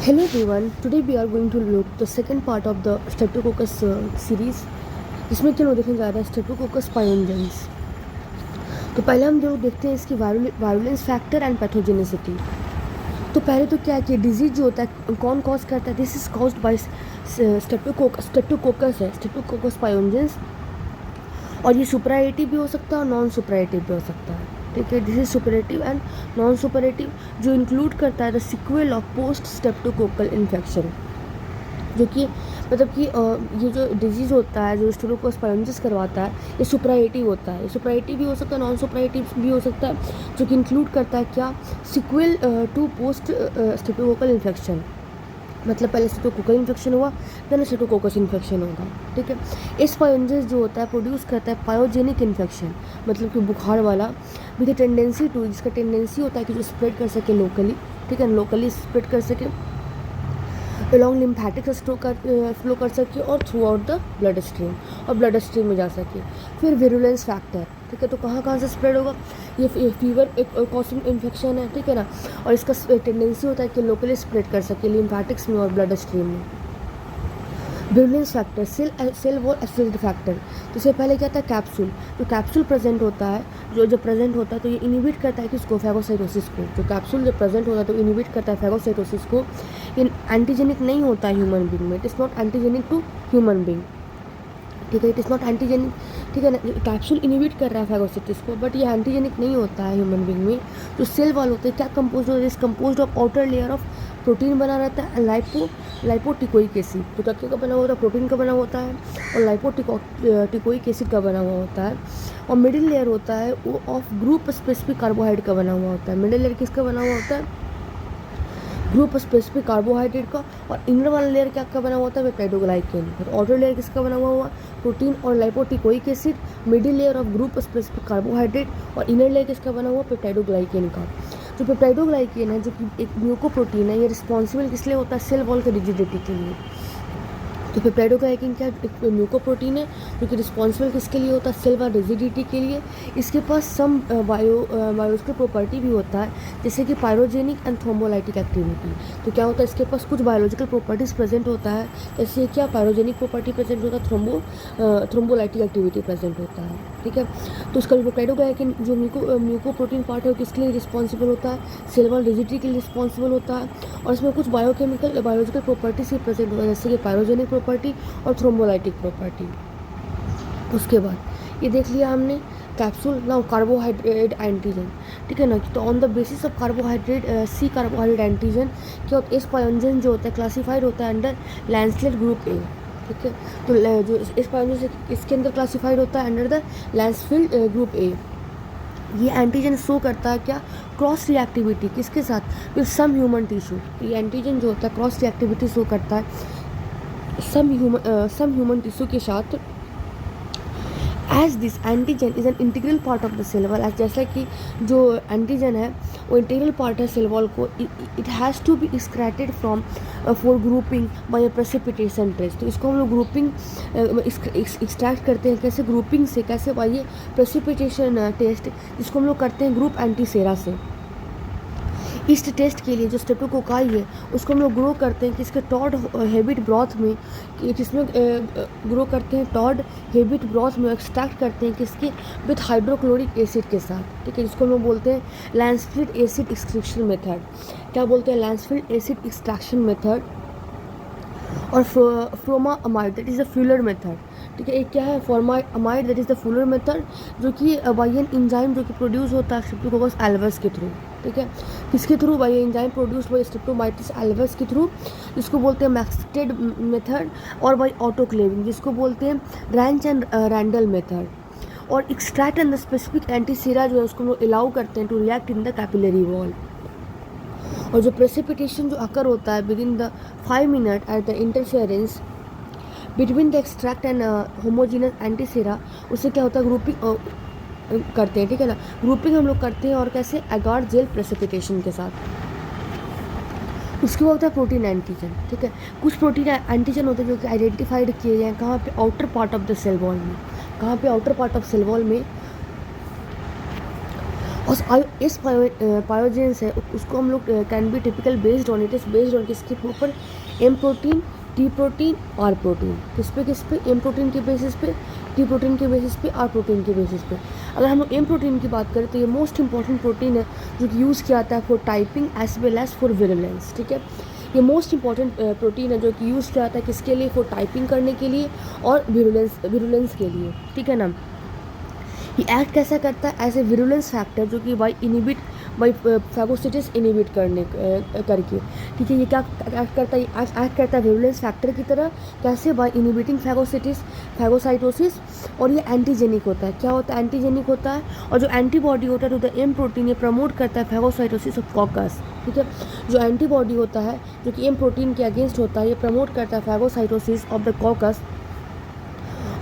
Hello everyone, today we are going to look the second part of the Streptococcus series जिसमें कि हम लोग देखने जा रहे हैं Streptococcus pyogenes। तो पहले हम जो देखते हैं इसकी वायरुलेंस फैक्टर एंड पैथोजेनिसिटी। तो पहले तो क्या है कि डिजीज जो होता है कौन कॉज करता है, this is caused by streptococcus है, Streptococcus pyogenes। और ये सुपराएटिव भी हो सकता है और नॉन सुपराएटिव भी हो सकता है। ठीक है, this is suppurative and non suppurative, जो इंक्लूड करता है the sequel of post streptococcal infection, जो कि मतलब कि ये जो डिजीज़ होता है जो स्टेप्टोकोकस पायोजेनेसिस करवाता है ये सुपराएटिव होता है। ये सुपराएटिव भी हो सकता है, नॉन सुपराएटिव भी हो सकता है, जो कि इंक्लूड करता है क्या, sequel to post streptococcal infection. मतलब पहले स्ट्रेप्टोकोकल इन्फेक्शन हुआ देन स्ट्रेप्टोकोकस इन्फेक्शन होगा। ठीक है, इस पायोजेनेसिस जो होता है प्रोड्यूस करता है पायोजेनिक इन्फेक्शन, मतलब कि बुखार वाला, विद अ टेंडेंसी टू, जिसका टेंडेंसी होता है कि जो स्प्रेड कर सके लोकली। ठीक है, लोकली स्प्रेड कर सके, अलॉन्ग लिम्फेटिक फ्लो कर सके और through out the blood stream, और ब्लड स्ट्रीम में जा सके। फिर विरुलेंस फैक्टर, ठीक है, तो कहाँ कहाँ से स्प्रेड होगा, ये फीवर एक कॉजिंग इन्फेक्शन है। ठीक है ना, और इसका टेंडेंसी होता है कि लोकली स्प्रेड कर सके लिम्फेटिक्स में और ब्लड स्ट्रीम में। Virulence factor, cell wall acid factor, तो इससे पहले क्या था कैप्सूल, जो कैप्सूल प्रेजेंट होता है, जो प्रेजेंट होता है तो ये इनिबिट करता है किसको, फैगोसाइटोसिस को। जो कैप्सूल जब प्रेजेंट होता है तो इनिबिट करता है फैगोसाइटोसिस को। ये एंटीजेनिक नहीं होता है ह्यूमन बींग में, it is not antigenic to human being. ठीक है, इट इज़ नॉट एंटीजेनिक। ठीक है ना, कैप्सूल इनिबिट कर रहा है फैगोसाइटोसिस को, बट ये एंटीजेनिक नहीं होता है ह्यूमन बींग में। जो सेल वॉल होते हैं क्या कंपोज होता है, is compose of outer layer of protein बना रहता है, लाइपोटिकोइक एसिड, तो क्या का बना होता है, प्रोटीन का बना होता है, और लाइपोटिकोइक एसिड का बना हुआ होता है। और मिडिल लेयर होता है वो ऑफ ग्रुप स्पेसिफिक कार्बोहाइड्रेट का बना हुआ होता है। मिडिल लेयर किसका बना हुआ होता है, ग्रुप स्पेसिफिक कार्बोहाइड्रेट का। और इनर वाला लेयर क्या का बना हुआ होता है, पेप्टाइडोग्लाइकेन। तो आउटर लेयर किसका बना हुआ प्रोटीन और lipoteichoic acid, middle layer of group specific carbohydrate, और इनर लेयर किसका बना हुआ, पेप्टाइडोग्लाइकेन का। जो पेप्टाइडोग्लाइकेन है, जो कि एक म्यूकोप्रोटीन है, ये रिस्पॉन्सिबल किस लिए होता है, सेल वॉल के रिजिडिटी के लिए। तो पेप्टाइडोग्लाइकेन क्या एक म्यूकोप्रोटीन है जो कि रिस्पॉन्सिबल किसके लिए होता है, सेल वॉल रिजिडिटी के लिए। इसके पास सम बायोलॉजिकल प्रॉपर्टी भी होता है, जैसे कि पायरोजेनिक एंड थ्रोम्बोलाइटिक एक्टिविटी। तो क्या होता है, इसके पास कुछ बायोलॉजिकल प्रॉपर्टीज़ प्रेजेंट होता है, जैसे क्या पायरोजेनिक प्रॉपर्टी प्रेजेंट होता है, थ्रोम्बोलाइटिक एक्टिविटी प्रेजेंट होता है। ठीक है, तो उसका पेप्टाइडोग्लाइकेन जो म्यूकोप्रोटीन पार्ट है वो किसके लिए रिस्पॉन्सिबल होता है, सेल वॉल रिजिडिटी के लिए रिस्पॉन्सिबल होता है। और इसमें कुछ बायोलॉजिकल प्रॉपर्टीज भी प्रेजेंट होता है, जैसे कि पायरोजेनिक प्रॉपर्टी और थ्रोम्बोलाइटिक प्रॉपर्टी। उसके बाद ये देख लिया हमने कैप्सूल। नाउ कार्बोहाइड्रेट एंटीजन, ठीक है ना, तो on the basis of carbohydrate C carbohydrate antigen क्या होता है, इस पायोजेन जो होता है क्लासिफाइड होता है अंडर लैंसलेट ग्रुप ए। ठीक है, तो जो इस पायोजेन से इसके अंदर क्लासिफाइड होता है अंडर द लैंसफील्ड ग्रुप ए। ये एंटीजन शो करता है क्या, क्रॉस रिएक्टिविटी किसके साथ, विद सम ह्यूमन टिश्यू। तो ये एंटीजन जो होता है क्रॉस रिएक्टिविटी शो करता है सम ह्यूमन टिश्यू के साथ। As this antigen is an integral part of the cell wall, जैसा कि जो एंटीजन है वो इंटीग्रल पार्ट है सेल वॉल को, it has to be extracted from for grouping by precipitation test. तो इसको हम लोग ग्रुपिंग एक्सट्रैक्ट करते हैं, कैसे, ग्रुपिंग से, कैसे, बाय प्रेसिपिटेशन टेस्ट, जिसको हम लोग करते हैं ग्रुप एंटीसेरा से। इस टेस्ट के लिए जो स्ट्रेप्टोकोकाई है उसको हम लोग ग्रो करते हैं किसके, टॉड हेबिट ब्रॉथ में, जिसमें ग्रो करते हैं टॉड हेबिट ब्रॉथ में, एक्सट्रैक्ट करते हैं किसके, विथ हाइड्रोक्लोरिक एसिड के साथ। ठीक है, जिसको हम लोग बोलते हैं लैंसफील्ड एसिड एक्सट्रैक्शन मेथड। क्या बोलते हैं, लैंसफील्ड एसिड एक्सट्रैक्शन मेथड। और formamide, that is the Fuller method. ठीक है, एक क्या है, formamide, that is the Fuller method, जो कि बाय एन एंजाइम जो कि प्रोड्यूस होता है स्ट्रेप्टोकोकस एल्बस के थ्रू। ठीक है, किसके through, by enzyme produce by Streptomyces albus के थ्रू, जिसको बोलते हैं मैक्सटेड मेथड। और बाय ऑटोक्लेविंग, जिसको बोलते हैं रैंच एंड रैंडल मेथड। और extract and the specific antisera जो है उसको हम लोग अलाउ करते हैं to react in the capillary wall. और जो प्रेसिपिटेशन जो अकर होता है within the 5 minute at the interference between the extract and homogeneous antisera, उससे क्या होता है, ग्रुपिंग करते हैं। ठीक है ना, ग्रुपिंग हम लोग करते हैं और कैसे, एगार जेल प्रेसिपिटेशन के साथ। उसके बाद होता है प्रोटीन एंटीजन। ठीक है, कुछ प्रोटीन एंटीजन होते हैं जो कि आइडेंटिफाइड किए गए हैं कहाँ पे, outer part of the cell wall में। कहाँ पे, outer part of cell wall में। और इस पायोजेंस है उसको हम लोग can be typical based on it is based on किसके ऊपर, M protein, T protein, R protein. किस पे, एम प्रोटीन के बेसिस पे, टी प्रोटीन के बेसिस पे, आर प्रोटीन के बेसिस पे। अगर हम लोग एम प्रोटीन की बात करें तो ये मोस्ट इंपॉर्टेंट प्रोटीन है जो कि यूज़ किया जाता है for typing as well as for virulence. ठीक है, ये मोस्ट इंपॉर्टेंट प्रोटीन है जो कि यूज़ किया जाता है किसके लिए, फॉर टाइपिंग करने के लिए और विरुलेंस के लिए। ठीक है ना। ये एक्ट कैसा करता है, एज ए विरुलेंस फैक्टर, जो कि बाई फैगोसिटिस इनिबिट करके। ठीक है, ये क्या एक्ट करता है, एक्ट करता है विरुलेंस फैक्टर की तरह। कैसे, बाई इनिबिटिंग फैगोसाइटोसिस। और ये एंटीजेनिक होता है। क्या होता है, एंटीजेनिक होता है। और जो एंटीबॉडी होता है टू द एम प्रोटीन, ये प्रमोट करता है फैगोसाइटोसिस ऑफ कॉकस। ठीक है, जो एंटीबॉडी होता है जो कि एम प्रोटीन के अगेंस्ट होता है, ये प्रमोट करता है फैगोसाइटोसिस ऑफ द कॉकस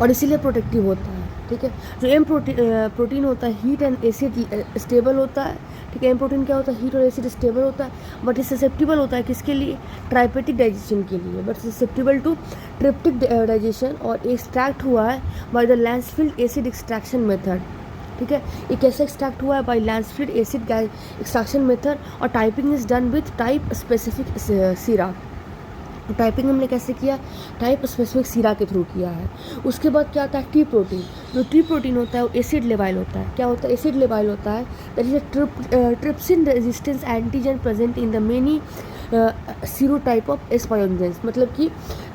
और इसीलिए प्रोटेक्टिव होता है। ठीक है, जो एम प्रोटीन होता है हीट एंड एसिड स्टेबल होता है। ठीक है, एम प्रोटीन क्या होता है, हीट और एसिड स्टेबल होता है, बट ये ससेप्टिबल होता है किसके लिए, ट्राइपेटिक डाइजेशन के लिए, but susceptible to tryptic digestion. और एक्सट्रैक्ट हुआ है by the Lancefield acid extraction method. ठीक है, ये कैसे एक्सट्रैक्ट हुआ है, by Lancefield acid extraction method. और typing is done with type specific sera. Typing हमने कैसे किया, टाइप स्पेसिफिक सीरा के थ्रू किया है। उसके बाद क्या आता है, टी प्रोटीन। जो टी प्रोटीन होता है वो एसिड लेवाइल होता है। क्या होता है, एसिड लेवाइल होता है। That is a trypsin resistance antigen present in the many serotype of S pyogenes. मतलब कि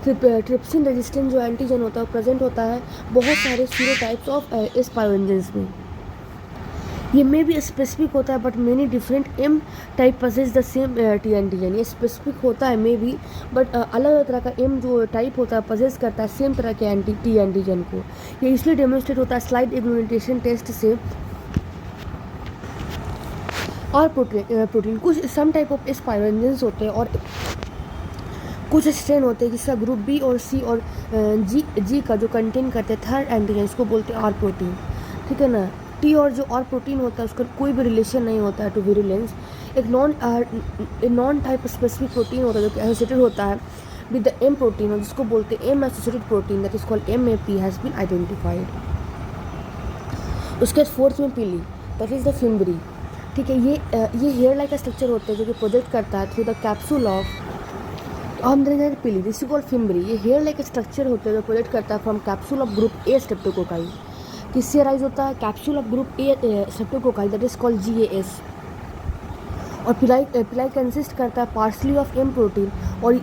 ट्रिप्सिन रेजिस्टेंस जो एंटीजन होता है वो प्रेजेंट होता है बहुत सारे सीरोटाइप्स ऑफ एस्पायोजेंस में। ये मे भी स्पेसिफिक होता है but many different M type possess the same T antigen. ये स्पेसिफिक होता है मे भी, बट अलग अलग तरह का एम जो टाइप होता है पजेस करता है सेम तरह के टी एंटीजन को। ये इसलिए डेमोन्स्ट्रेट होता है स्लाइड इम्यूनिटेशन टेस्ट से। और प्रोटीन कुछ सम टाइप ऑफ स्पाइरोजेंस होते हैं और कुछ स्ट्रेन होते हैं जिसका ग्रुप बी और सी और जी का जो कंटेन करते हैं थर्ड एंटीजन, इसको बोलते हैं आर प्रोटीन। ठीक है ना। टी और जो और प्रोटीन होता है उसका कोई भी रिलेशन नहीं होता है टू विरुलेंस। एक नॉन टाइप स्पेसिफिक प्रोटीन होता है जो कि एसोसिएटेड होता है विद द एम प्रोटीन और जिसको बोलते हैं M associated protein, that is called MAP has been identified. उसके फोर्थ में pili, that is the fimbriae. ठीक है, ये हेयर लाइक का स्ट्रक्चर होता है जो कि प्रोजेक्ट करता है थ्रू द कैप्सूल ऑफ, हम देखेंगे पीली, दिस इज कॉल्ड फिम्बरी। ये हेयर लाइक स्ट्रक्चर होता है जो प्रोजेक्ट करता है from capsule of group A streptococci. किससे राइज होता है, capsule of group A streptococci, that is called GAS। और पिलाई कंसिस्ट करता है पार्सली ऑफ एम प्रोटीन। और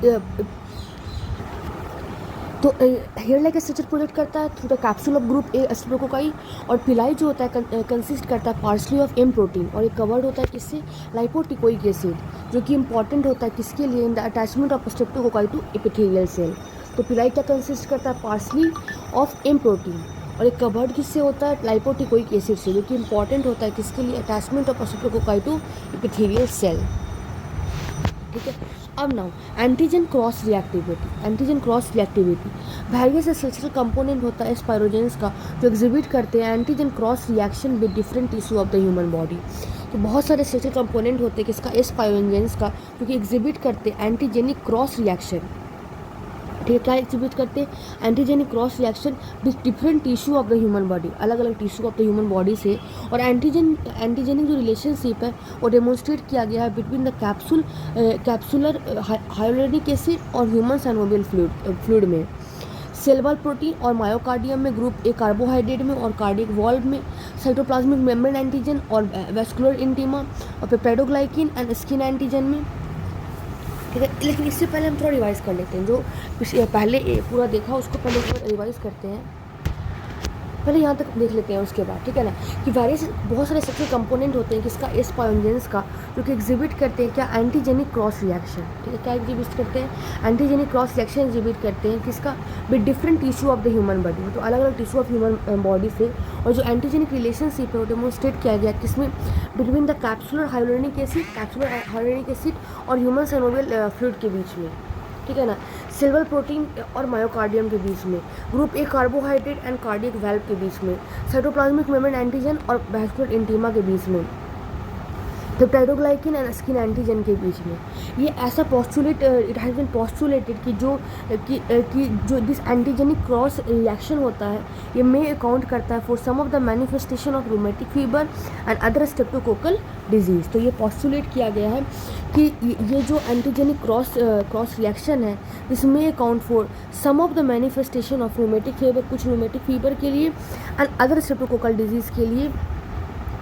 तो हेयर लाइक स्ट्रक्चर प्रोजेक्ट करता है through the capsule of group A streptococci. और पिलाई जो होता है कंसिस्ट करता है पार्सली ऑफ एम प्रोटीन और ये कवर्ड होता है किससे, लाइपोटिकोइक एसिड, जो कि इंपॉर्टेंट होता है किसके लिए, in the attachment of streptococci to epithelial cell. तो पिलाई क्या कंसिस्ट करता है, पार्सली ऑफ एम प्रोटीन और एक कवर्ड किससे होता है, लाइपोटिकोइक एसिड से, जो कि इंपॉर्टेंट होता है किसके लिए, attachment of streptococci to epithelial cell. ठीक है, अब now antigen cross reactivity various structural component होता है स्पाइरोजेंस का जो एग्जिबिट करते हैं antigen cross reaction with different tissue of the human body. तो बहुत सारे स्ट्रक्चरल कंपोनेंट होते हैं किसका, स्पाइरोजेंस का, जो कि एग्जिबिट करते हैं एंटीजेनिक क्रॉस रिएक्शन। ठीक है, क्या एग्जिबिट करते हैं, antigenic cross reaction with different tissue of the human body, अलग अलग tissue of the human body से। और एंटीजेनिक जो रिलेशनशिप है वो डेमोन्स्ट्रेट किया गया है between the capsular hyaluronic acid और ह्यूमन साइनोवियल फ्लूइड में, सेल वॉल प्रोटीन और मायोकार्डियम में, ग्रुप ए कार्बोहाइड्रेट में और कार्डियक वॉल्व में, साइटोप्लाज्मिक मेम्ब्रेन एंटीजन और वेस्कुलर इंटीमा और पेप्टाइडोग्लाइकिन एंड स्किन एंटीजन में। ठीक है, लेकिन इससे पहले हम थोड़ा रिवाइज कर लेते हैं, जो पहले पूरा देखा उसको पहले थोड़ा रिवाइज करते हैं, पहले यहाँ तक देख लेते हैं उसके बाद। ठीक है ना, कि वेरियस बहुत सारे स्ट्रक्चरल कंपोनेंट होते हैं किसका, स्पाइरोजेंस का, जो कि एग्जिबिट करते हैं क्या, एंटीजेनिक क्रॉस रिएक्शन। ठीक है, क्या एग्जिबिट करते हैं, एंटीजेनिक क्रॉस रिएक्शन एग्जिबिट करते हैं किसका, with different tissue of the human body, तो अलग अलग टिश्यू ऑफ ह्यूमन बॉडी से। और जो एंटीजेनिक रिलेशनशिप है वो डेमोन्स्ट्रेट किया गया किसमें, between the capsular hyaluronic acid और ह्यूमन साइनोवियल फ्लूइड के बीच में। ठीक है ना, सिल्वर प्रोटीन और मायोकार्डियम के बीच में, group A carbohydrate and cardiac valve के बीच में, साइटोप्लाज्मिक मेम्ब्रेन एंटीजन और वैस्कुलर इंटीमा के बीच में। पेप्टाइडोग्लाइकिन एंड स्किन एंटीजन के बीच में ये ऐसा postulate it has been postulated कि जो दिस एंटीजेनिक क्रॉस रिएक्शन होता है ये मे अकाउंट करता है for some of the manifestation of rheumatic fever and other streptococcal disease. तो ये पॉस्टुलेट किया गया है कि ये जो एंटीजेनिक क्रॉस रिएक्शन है this may account for some of the manifestation of rheumatic fever, कुछ रूमेटिक फीवर के लिए एंड अदर स्ट्रेप्टोकोकल डिजीज़ के लिए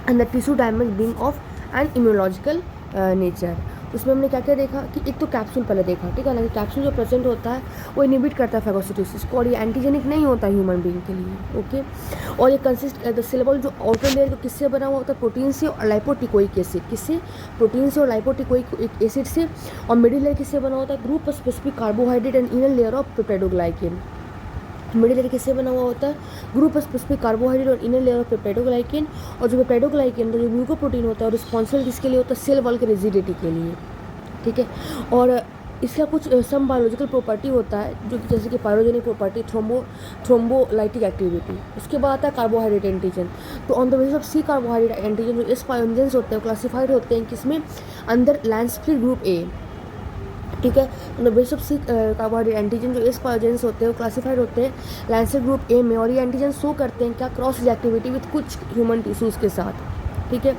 and the tissue damage being of and immunological nature. उसमें हमने क्या क्या देखा कि एक तो कैप्सूल पहले देखा, ठीक है ना, कि कैप्सूल जो प्रेजेंट होता है वो इनहिबिट करता है फेगोसाइटोसिस को और ये एंटीजेनिक नहीं होता ह्यूमन बीइंग के लिए, ओके। और ये कंसिस्ट द सेलेबल जो आउटर लेयर किससे बना हुआ होता है, प्रोटीन से और लाइपोटिकोइक एसिड, किससे, प्रोटीन से और लाइपोटिकोइक एसिड से। और मिडिल लेयर किससे बना होता है, group of specific carbohydrate and inner layer of peptidoglycan. Middle layer किससे बना हुआ होता है, ग्रुप ऑफ स्पेसिफिक कार्बोहाइड्रेट और इनर लेयर ऑफ पेप्टाइडोग्लाइकेन। और जो पेप्टाइडोग्लाइकेन जो ग्लूकोप्रोटीन होता है और रिस्पॉन्सिबल किसके लिए होता है, सेल वॉल के रिजिडिटी के लिए, ठीक है। और इसका कुछ सम बायोलॉजिकल प्रॉपर्टी होता है जो कि जैसे कि पायरोजेनिक प्रॉपर्टी, थ्रोम्बोलाइटिक एक्टिविटी। उसके बाद आता है कार्बोहाइड्रेट एंटीजन। तो on the basis of C carbohydrate antigen जो एस पायोजेंस होते हैं क्लासिफाइड होते हैं किसमें, अंदर लैंसफ्री ग्रुप ए, ठीक है। On the basis of C carbohydrate antigen जो एस पायोजेंस होते हैं वो क्लासिफाइड होते हैं लैंसर ग्रुप ए में। और ये एंटीजन शो करते हैं क्या, क्रॉस रिएक्टिविटी विथ कुछ ह्यूमन टिश्यूज़ के साथ, ठीक है।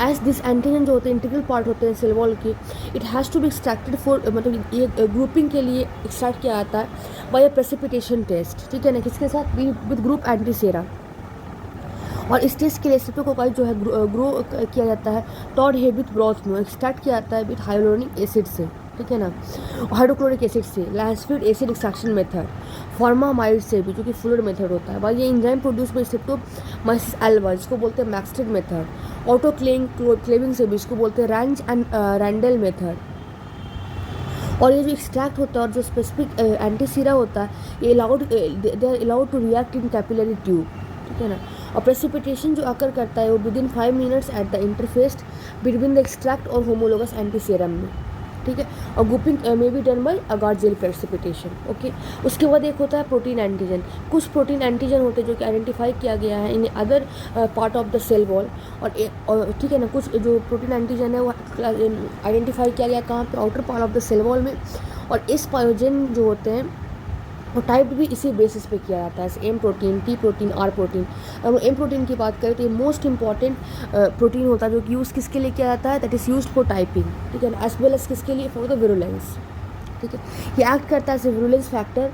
एज दिस एंटीजन जो होते हैं इंटीग्रल पार्ट होते हैं सेल वॉल के, it has to be extracted for, मतलब ये ग्रुपिंग के लिए एक्सट्रैक्ट किया जाता है बाय अ प्रेसिपिटेशन टेस्ट, ठीक है ना, किसके साथ, विद ग्रुप एंटीसेरा। और इस टेस्ट के लिए स्ट्रेप्टोकोकाई जो है ग्रो किया जाता है टॉड हेबिट ब्रॉथ में, एक्सट्रैक्ट किया जाता है विद हाइलोनिक एसिड से, ठीक है ना, हाइड्रोक्लोरिक एसिड से, लैंसफील्ड एसिड एक्सट्रैक्शन मेथड, फॉर्मामाइड से भी जो कि फ्लूइड मेथड होता है। भाई ये एंजाइम प्रोड्यूस बाय स्ट्रेप्टोमाइसिस एल्वा जिसको बोलते हैं मैक्सटेड मेथड, ऑटो क्लेविंग से भी इसको बोलते हैं रैंच एंड रैंडल मेथड। और ये जो एक्सट्रैक्ट होता है और जो स्पेसिफिक एंटीसीरा होता है ये they are allowed to react in capillary tube, ठीक है ना। और प्रेसिपिटेशन जो अकर करता है वो within 5 minutes at the interface between the extract और होमोलोगस एंटीसीरम में, ठीक है। और grouping may be done by agar gel precipitation, okay. उसके बाद एक होता है प्रोटीन एंटीजन। कुछ प्रोटीन एंटीजन होते हैं जो कि आइडेंटिफाई किया गया है in other part of the cell wall और ठीक है ना, कुछ जो प्रोटीन एंटीजन है वो आइडेंटिफाई किया गया कहाँ पे, outer part of the cell wall में। और इस पायोजन जो होते हैं और टाइप भी इसी बेसिस पे किया जाता है, M protein, T protein, R protein. अगर एम प्रोटीन की बात करें तो ये मोस्ट इंपॉर्टेंट प्रोटीन होता है जो कि यूज़ किसके लिए किया जाता है, that is used for typing, ठीक है, एज वेल एज किसके लिए, फॉर द विरुलेंस, ठीक है। ये एक्ट करता है एज ए विरुलेंस फैक्टर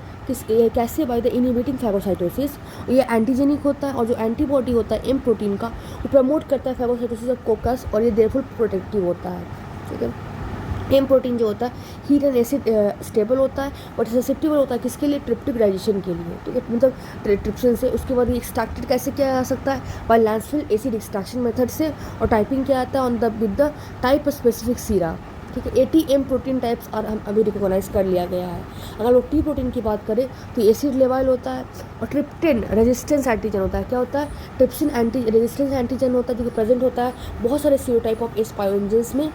कैसे, बाय द इनहिबिटिंग फैगोसाइटोसिस। ये एंटीजेनिक होता है और जो एंटीबॉडी होता है एम प्रोटीन का वो प्रमोट करता है फैगोसाइटोसिस ऑफ कोकस और ये देयरफॉर प्रोटेक्टिव होता है, ठीक है। एम प्रोटीन जो होता है हीट एंड एसिड स्टेबल होता है बट ससेप्टिबल होता है किसके लिए, ट्रिप्टिक डाइजेशन के लिए, ठीक है, मतलब ट्रिप्सिन से। उसके बाद ये एक्सट्रैक्टेड कैसे किया जा सकता है, by Lancefield acid extraction method से। और टाइपिंग किया जाता है on the with the type specific सीरा, ठीक है। 80 एम प्रोटीन टाइप्स और हम अभी रिकॉग्नाइज कर लिया गया है। अगर लोग टी प्रोटीन की बात करें तो एसिड लेवाइल होता है और ट्रिप्टिन रेजिस्टेंस एंटीजन होता है। क्या होता है, ट्रिप्सिन एंटी रेजिस्टेंस एंटीजन होता है जो कि प्रेजेंट होता है बहुत सारे सीरोटाइप ऑफ एस पायोजेंस में।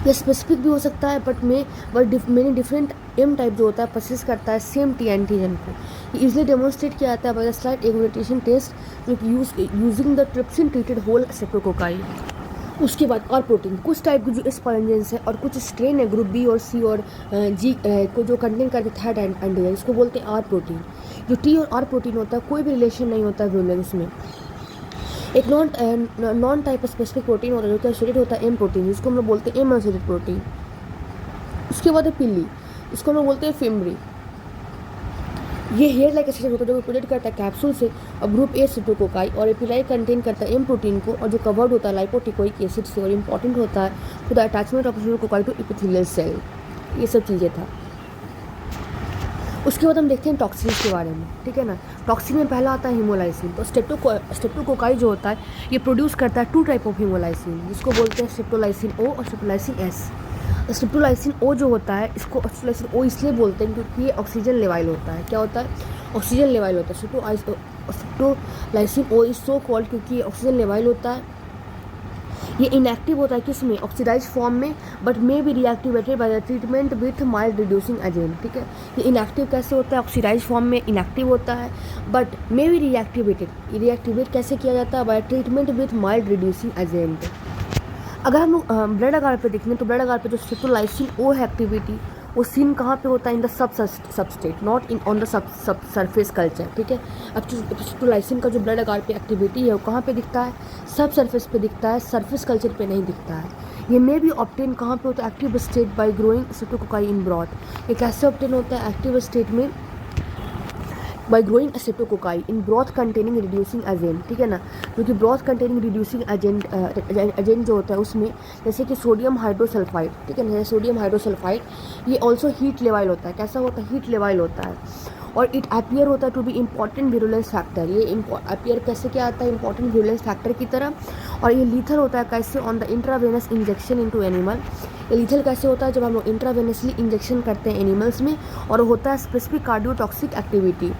यह स्पेसिफिक भी हो सकता है but many different M type जो होता है परसिस्ट करता है सेम टी एंटीजन को। ये इजीली डेमोन्स्ट्रेट किया जाता है by the slide agglutination test जो कि using the trypsin treated whole streptococci. उसके बाद आर प्रोटीन, कुछ टाइप के जो एस पायोजेंस है और कुछ स्ट्रेन है ग्रुप बी और सी और जी को जो कंटेन करते थर्ड एंटीजन, इसको बोलते हैं आर प्रोटीन। जो टी और आर प्रोटीन होता है कोई भी रिलेशन नहीं होता है विरुलेंस में। एक नॉन टाइप स्पेसिफिक प्रोटीन होता है जो कि एसोसिएटेड होता है एम प्रोटीन, जिसको हम लोग बोलते हैं एम एसोसिएटेड प्रोटीन। उसके बाद है पिल्ली, इसको हम लोग बोलते हैं फिम्ब्री। ये हेयर लाइक स्ट्रक्चर होता है जो प्रोजेक्ट करता है कैप्सूल से और ग्रुप ए स्ट्रेप्टोकोकाई और एपिलाई कंटेन करता है एम प्रोटीन को और जो कवर्ड होता है लाइपोटिकोइक एसिड से और इंपॉर्टेंट होता है for the attachment of streptococci to epithelial cell. ये सब चीज़ें था। उसके बाद हम देखते हैं टॉक्सिन्स के बारे में, ठीक है ना। टॉक्सिन में पहला आता है हीमोलाइसिन। तो स्ट्रेप्टोकोकाई जो होता है ये प्रोड्यूस करता है 2 टाइप ऑफ हीमोलाइसिन जिसको बोलते हैं स्ट्रेप्टोलाइसिन ओ और स्ट्रेप्टोलाइसिन एस। स्ट्रेप्टोलाइसिन ओ जो होता है इसको स्ट्रेप्टोलाइसिन ओ इसलिए बोलते हैं क्योंकि ये ऑक्सीजन लेवाइल होता है। क्या होता है, ऑक्सीजन लेवाइल होता है। Streptolysin O is so called क्योंकि ये ऑक्सीजन लेवाइल होता है। ये इनएक्टिव होता है किस में, ऑक्सीडाइज फॉर्म में, but may be reactivated by the treatment with mild reducing agent, ठीक है। ये इनएक्टिव कैसे होता है, ऑक्सीडाइज फॉर्म में इनएक्टिव होता है बट मे बी रिएक्टिवेट कैसे किया जाता है, bye treatment with mild reducing agent. अगर हम लोग ब्लड अगार पे देखेंगे तो ब्लड अगार पे जो स्ट्रेप्टोलाइसिन ओ है एक्टिविटी, वो सीन कहाँ पे होता है? In the substrate, not in on the sub surface culture, ठीक है। अब स्ट्रेप्टोलाइसिन का जो ब्लड अगार पे एक्टिविटी है वो कहाँ पे दिखता है? सब सरफेस पे दिखता है, सरफेस कल्चर पे नहीं दिखता है। ये मे भी ऑब्टेन कहाँ पे होता है? Active state by growing streptococci in broth. ये कैसे ऑब्टेन होता है एक्टिव स्टेट में? बाय ग्रोइंग स्ट्रेप्टोकोकाई इन ब्रॉथ कंटेनिंग रिड्यूसिंग एजेंट, ठीक है ना। जो कि ब्रॉथ कंटेनिंग रिड्यूसिंग एजेंट जो होता है उसमें जैसे कि सोडियम हाइड्रोसल्फाइड, ठीक है ना, सोडियम हाइड्रोसल्फाइड, ये ऑल्सो हीट लेवाइल होता है। कैसा होता है? हीट लेवाइल होता है। और इट अपीयर होता है to be important virulence factor. ये अपीयर कैसे क्या आता है? इंपॉर्टेंट विरुलेंस फैक्टर की तरह। और ये लीथल होता है कैसे? On the intravenous injection into animal. ये लीथल कैसे होता है? जब हम लोग इंट्रावेनसली इंजेक्शन करते हैं एनिमल्स में, और होता है स्पेसिफिक कार्डियोटॉक्सिक एक्टिविटी।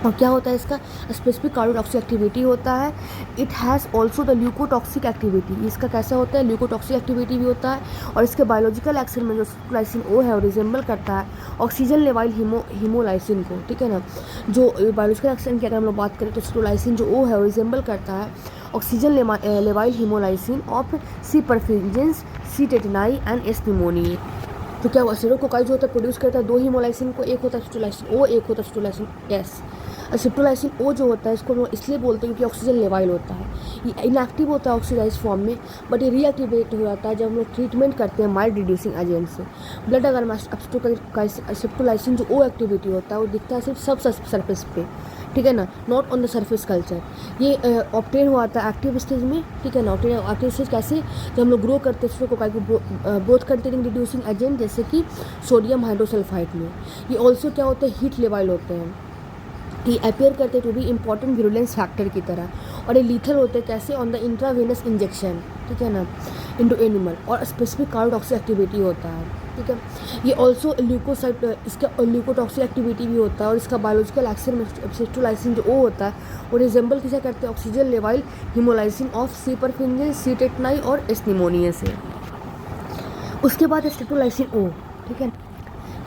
और क्या होता है इसका? स्पेसिफिक कार्डियोटॉक्सिक एक्टिविटी होता है। It has also the leucotoxic activity. इसका कैसा होता है? ल्यूकोटॉक्सिक एक्टिविटी भी होता है। और इसके बायोलॉजिकल एक्शन में जो स्ट्रेप्टोलाइसिन ओ है वो रिजेंबल करता है ऑक्सीजन लेवाइल हीमोलाइसिन को, ठीक है ना। जो बायोलॉजिकल एक्शन की अगर हम लोग बात करें तो स्ट्रेप्टोलाइसिन जो ओ है वो रिजेंबल करता है ऑक्सीजन लेवाइल haemolysin of C perfringens, C tetani and S pneumoniae. तो क्या हुआ? स्ट्रेप्टोकोकाई जो होता है प्रोड्यूस करता है दो हीमोलाइसिन को, एक होता है स्ट्रेप्टोलाइसिन ओ, एक होता है स्ट्रेप्टोलाइसिन एस। स्ट्रेप्टोलाइसिन ओ जो होता है इसको हम इसलिए बोलते हैं क्योंकि ऑक्सीजन लेवाइल होता है। ये इनएक्टिव होता है ऑक्सीडाइज फॉर्म में, बट ये रीएक्टिवेट हो जाता है जब हम लोग ट्रीटमेंट करते हैं माइल्ड रिड्यूसिंग एजेंट से। ब्लड अगर में स्ट्रेप्टोलाइसिन जो ओ एक्टिविटी होता है वो दिखता है सिर्फ सब सरफेस पे, ठीक है ना, not on the surface culture. ये ऑब्टेन हुआ था एक्टिव स्टेज में, ठीक है ना। एक्टिव स्टेज कैसे? जब हम लोग ग्रो करते हैं स्ट्रेप्टोकोकाई को ब्रोथ कंटेनिंग रिड्यूसिंग एजेंट जैसे कि सोडियम हाइड्रोसल्फाइड में। ये ऑल्सो क्या होते हैं? हीट लेवाइल होते हैं। ये अपेयर करते to be important virulence factor की तरह। और ये लीथल होते हैं कैसे? ऑन द इंट्रावेनस इंजेक्शन, ठीक है ना, इनटू एनिमल। और स्पेसिफिक कार्डियोटॉक्सिक एक्टिविटी होता है, ठीक है। ये ऑल्सो ल्यूकोसाइट, इसका ल्यूकोटॉक्सिक एक्टिविटी भी होता है। और इसका बायोलॉजिकल एक्शन में स्ट्रेप्टोलाइसिन जो ओ होता है वो रिजेंबल किसे करते हैं? ऑक्सीजन लेवाइल haemolysin of C perfringens, C टेटनाई और एस निमोनिया से। उसके बाद स्ट्रेप्टोलाइसिन ओ, ठीक है।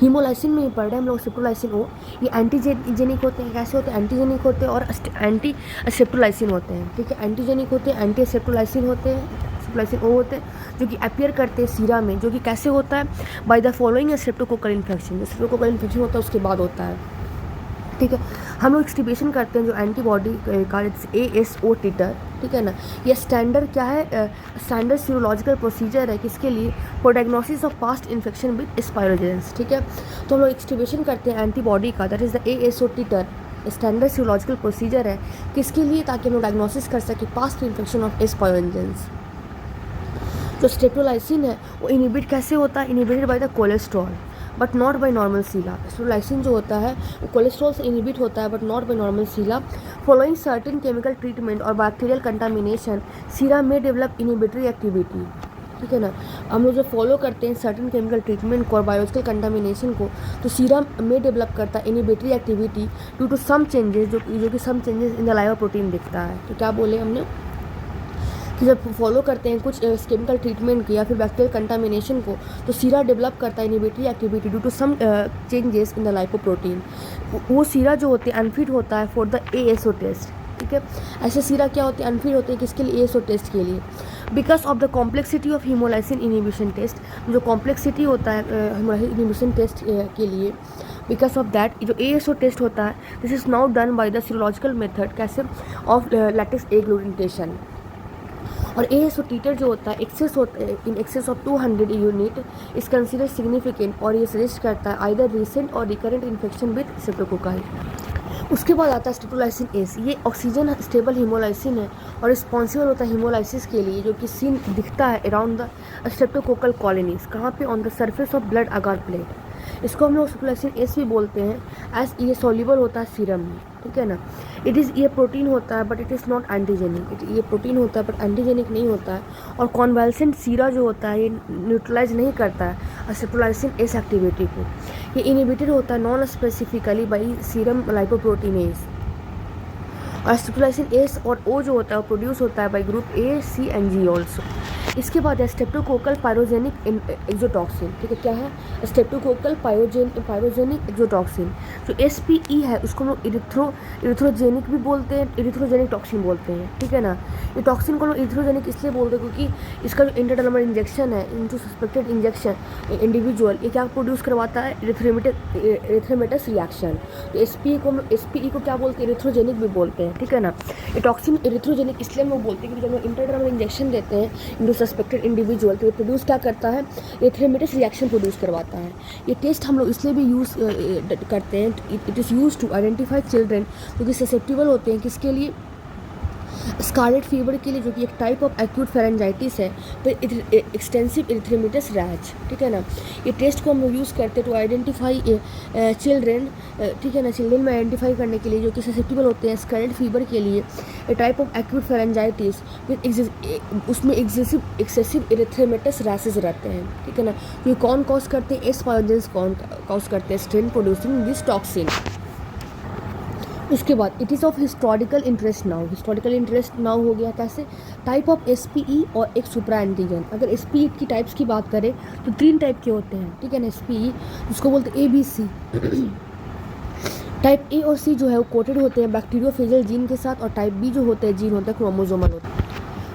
हीमोलाइसिन में ही पढ़ रहे हैं हम लोग स्ट्रेप्टोलाइसिन ओ। ये एंटीजेनिक होते हैं। कैसे होते हैं? एंटीजेनिक होते हैं और एंटी स्ट्रेप्टोलाइसिन होते हैं, ठीक है। एंटीजेनिक होते हैं, एंटी स्ट्रेप्टोलाइसिन होते हैं, स्ट्रेप्टोलाइसिन ओ होते हैं जो कि अपीयर करते हैं सीरा में। जो कि कैसे होता है? By the following streptococcal infection. Streptococcal infection होता है उसके बाद होता है, ठीक है। हम लोग एक्सटिबेशन करते हैं जो एंटीबॉडी का ASO टिटर, ठीक है ना। ये स्टैंडर्ड क्या है? स्टैंडर्ड सीरोलॉजिकल प्रोसीजर है किसके लिए? For diagnosis of past infection with S pyogenes, ठीक है। तो हम लोग एक्सटिबेशन करते हैं एंटीबॉडी का, that is the ASO titre. Standard serological procedure है किसके लिए? ताकि हम लोग डायग्नोसिस कर सकें पास्ट इन्फेक्शन ऑफ स्पाइरोजेंस। जो स्ट्रेप्टोलाइसिन है वो इनिबिट कैसे होता है? Inhibited by the cholesterol but not by normal सीला। स्ट्रेप्टोलाइसिन जो होता है वो कोलेस्ट्रॉल से इनिबिट होता है बट नॉट बाय नॉर्मल सीला। फॉलोइंग सर्टेन केमिकल ट्रीटमेंट और बैक्टीरियल कंटामिनेशन सीरा में डेवलप इनिबिटरी एक्टिविटी, ठीक है ना। हम लोग जो फॉलो करते हैं सर्टेन केमिकल ट्रीटमेंट को और बायोलॉजिकल कंटामिनेशन को, तो सीरम में डेवलप करता है inhibitory activity due to some changes, जो कि some changes in the lipoprotein दिखता है। तो क्या बोले हमने कि जब फॉलो करते हैं कुछ केमिकल ट्रीटमेंट की या फिर बैक्टीरियल कंटामिनेशन को, तो सीरा डेवलप करता है inhibitory activity due to some changes in the lipoprotein. वो सीरा जो होते हैं अनफिट होता है फॉर द ASO टेस्ट, ठीक है। ऐसे सीरा क्या होते हैं? अनफिट होते हैं किसके लिए? ASO टेस्ट के लिए। Because of the complexity of haemolysin inhibition test, जो कॉम्प्लेक्सिटी होता है हीमोलाइसिन इनिबिशन टेस्ट के लिए, बिकॉज ऑफ दैट जो ASO टेस्ट होता है this is now done by the serological method कैसे? Of latex agglutination. और ASO टीटर जो होता है एक्सेस होता है in excess of 200 unit is consider significant और ये सजेस्ट करता है आइदर रिसेंट और रिकरेंट इन्फेक्शन विद स्ट्रेप्टोकोकाई। उसके बाद आता है स्ट्रेप्टोलाइसिन एस। ये ऑक्सीजन स्टेबल हीमोलाइसिन है और रिस्पॉन्सिबल होता है हीमोलाइसिस के लिए, जो कि सीन दिखता है अराउंड द स्ट्रेप्टोकोकल कॉलोनीज। कहाँ पे? On the surface of blood agar plate. इसको हम लोग स्ट्रेप्टोलाइसिन एस भी बोलते हैं एज ये सॉल्युबल होता है सीरम में, ठीक है ना। इट इज़ ये प्रोटीन होता है but it is not antigenic. ये प्रोटीन होता है बट एंटीजेनिक नहीं होता है। और कॉन्वाल्सेंट सीरा जो होता है ये न्यूट्रलाइज नहीं करता है स्ट्रेप्टोलाइसिन एस एक्टिविटी को। ये इनिबिटेड होता है नॉन स्पेसिफिकली बाई सीरम लाइपोप्रोटीनेज। और स्ट्रेप्टोलाइसिन एस और ओ जो होता है वो प्रोड्यूस होता है by group A, C and G also. इसके बाद है स्ट्रेप्टोकोकल पायरोजेनिक एक्सोटॉक्सिन। ठीक है, क्या है? Streptococcal pyrogenic exotoxin. जो SPE है उसको हम लोग इरिथ्रोजेनिक भी बोलते हैं, इरिथ्रोजेनिक टॉक्सिन बोलते हैं। ठीक है ना, ये टॉक्सिन को लोग इरिथ्रोजेनिक इसलिए बोलते हैं क्योंकि इसका जो इंटरडर्मल इंजेक्शन है, इनटू सस्पेक्टेड इंजेक्शन इंडिविजुअल, ये क्या प्रोड्यूस करवाता है? इरिथ्रेमेटस रिएक्शन। तो SPE को क्या बोलते हैं? इरिथ्रोजेनिक भी बोलते हैं। ठीक है ना, ये टॉक्सिन इरिथ्रोजेनिक इसलिए हम लोग बोलते हैं क्योंकि जब हम इंटरडर्मल इंजेक्शन देते हैं इंटू सस्पेक्टेड इंडिविजुअल, तो ये प्रोड्यूस क्या करता है? इरिथ्रेमेटस रिएक्शन प्रोड्यूस करवाता है। ये टेस्ट हम लोग इसलिए भी यूज़ करते हैं, it is use to identify children जो कि ससेप्टिबल होते हैं किसके लिए? स्कारलेट फीवर के लिए, जो कि एक टाइप ऑफ एक्यूट फेरेंजाइटिस है, तो एक्सटेंसिव इरिथ्रेमेटस रैश। ठीक है ना, ये टेस्ट को हम लोग यूज़ करते हैं टू आइडेंटिफाई चिल्ड्रेन। ठीक है ना, चिल्ड्रेन में आइडेंटिफाई करने के लिए जो कि ससेप्टिबल होते हैं स्कारलेट फीवर के लिए, ए टाइप ऑफ एक्यूट फेरेंजाइटिस उसमें एक्सेसिव इरिथ्रेमेटस रैसेस रहते हैं। ठीक है ना, ये कौन कॉज करते हैं? एस पायोजेंस कौन कॉज करते हैं? Strain producing this toxin. उसके बाद it is of historical interest now. Historical interest now हो गया कैसे? टाइप ऑफ SPE और एक सुप्रा एंटीजन। अगर SPE की टाइप्स की बात करें तो 3 टाइप के होते हैं। ठीक है ना, SPE जिसको बोलते हैं ABC। टाइप A और C जो है वो कोटेड होते हैं बैक्टीरियोफेजल जीन के साथ, और टाइप B जो होते हैं जीन होता है क्रोमोसोमल होता है।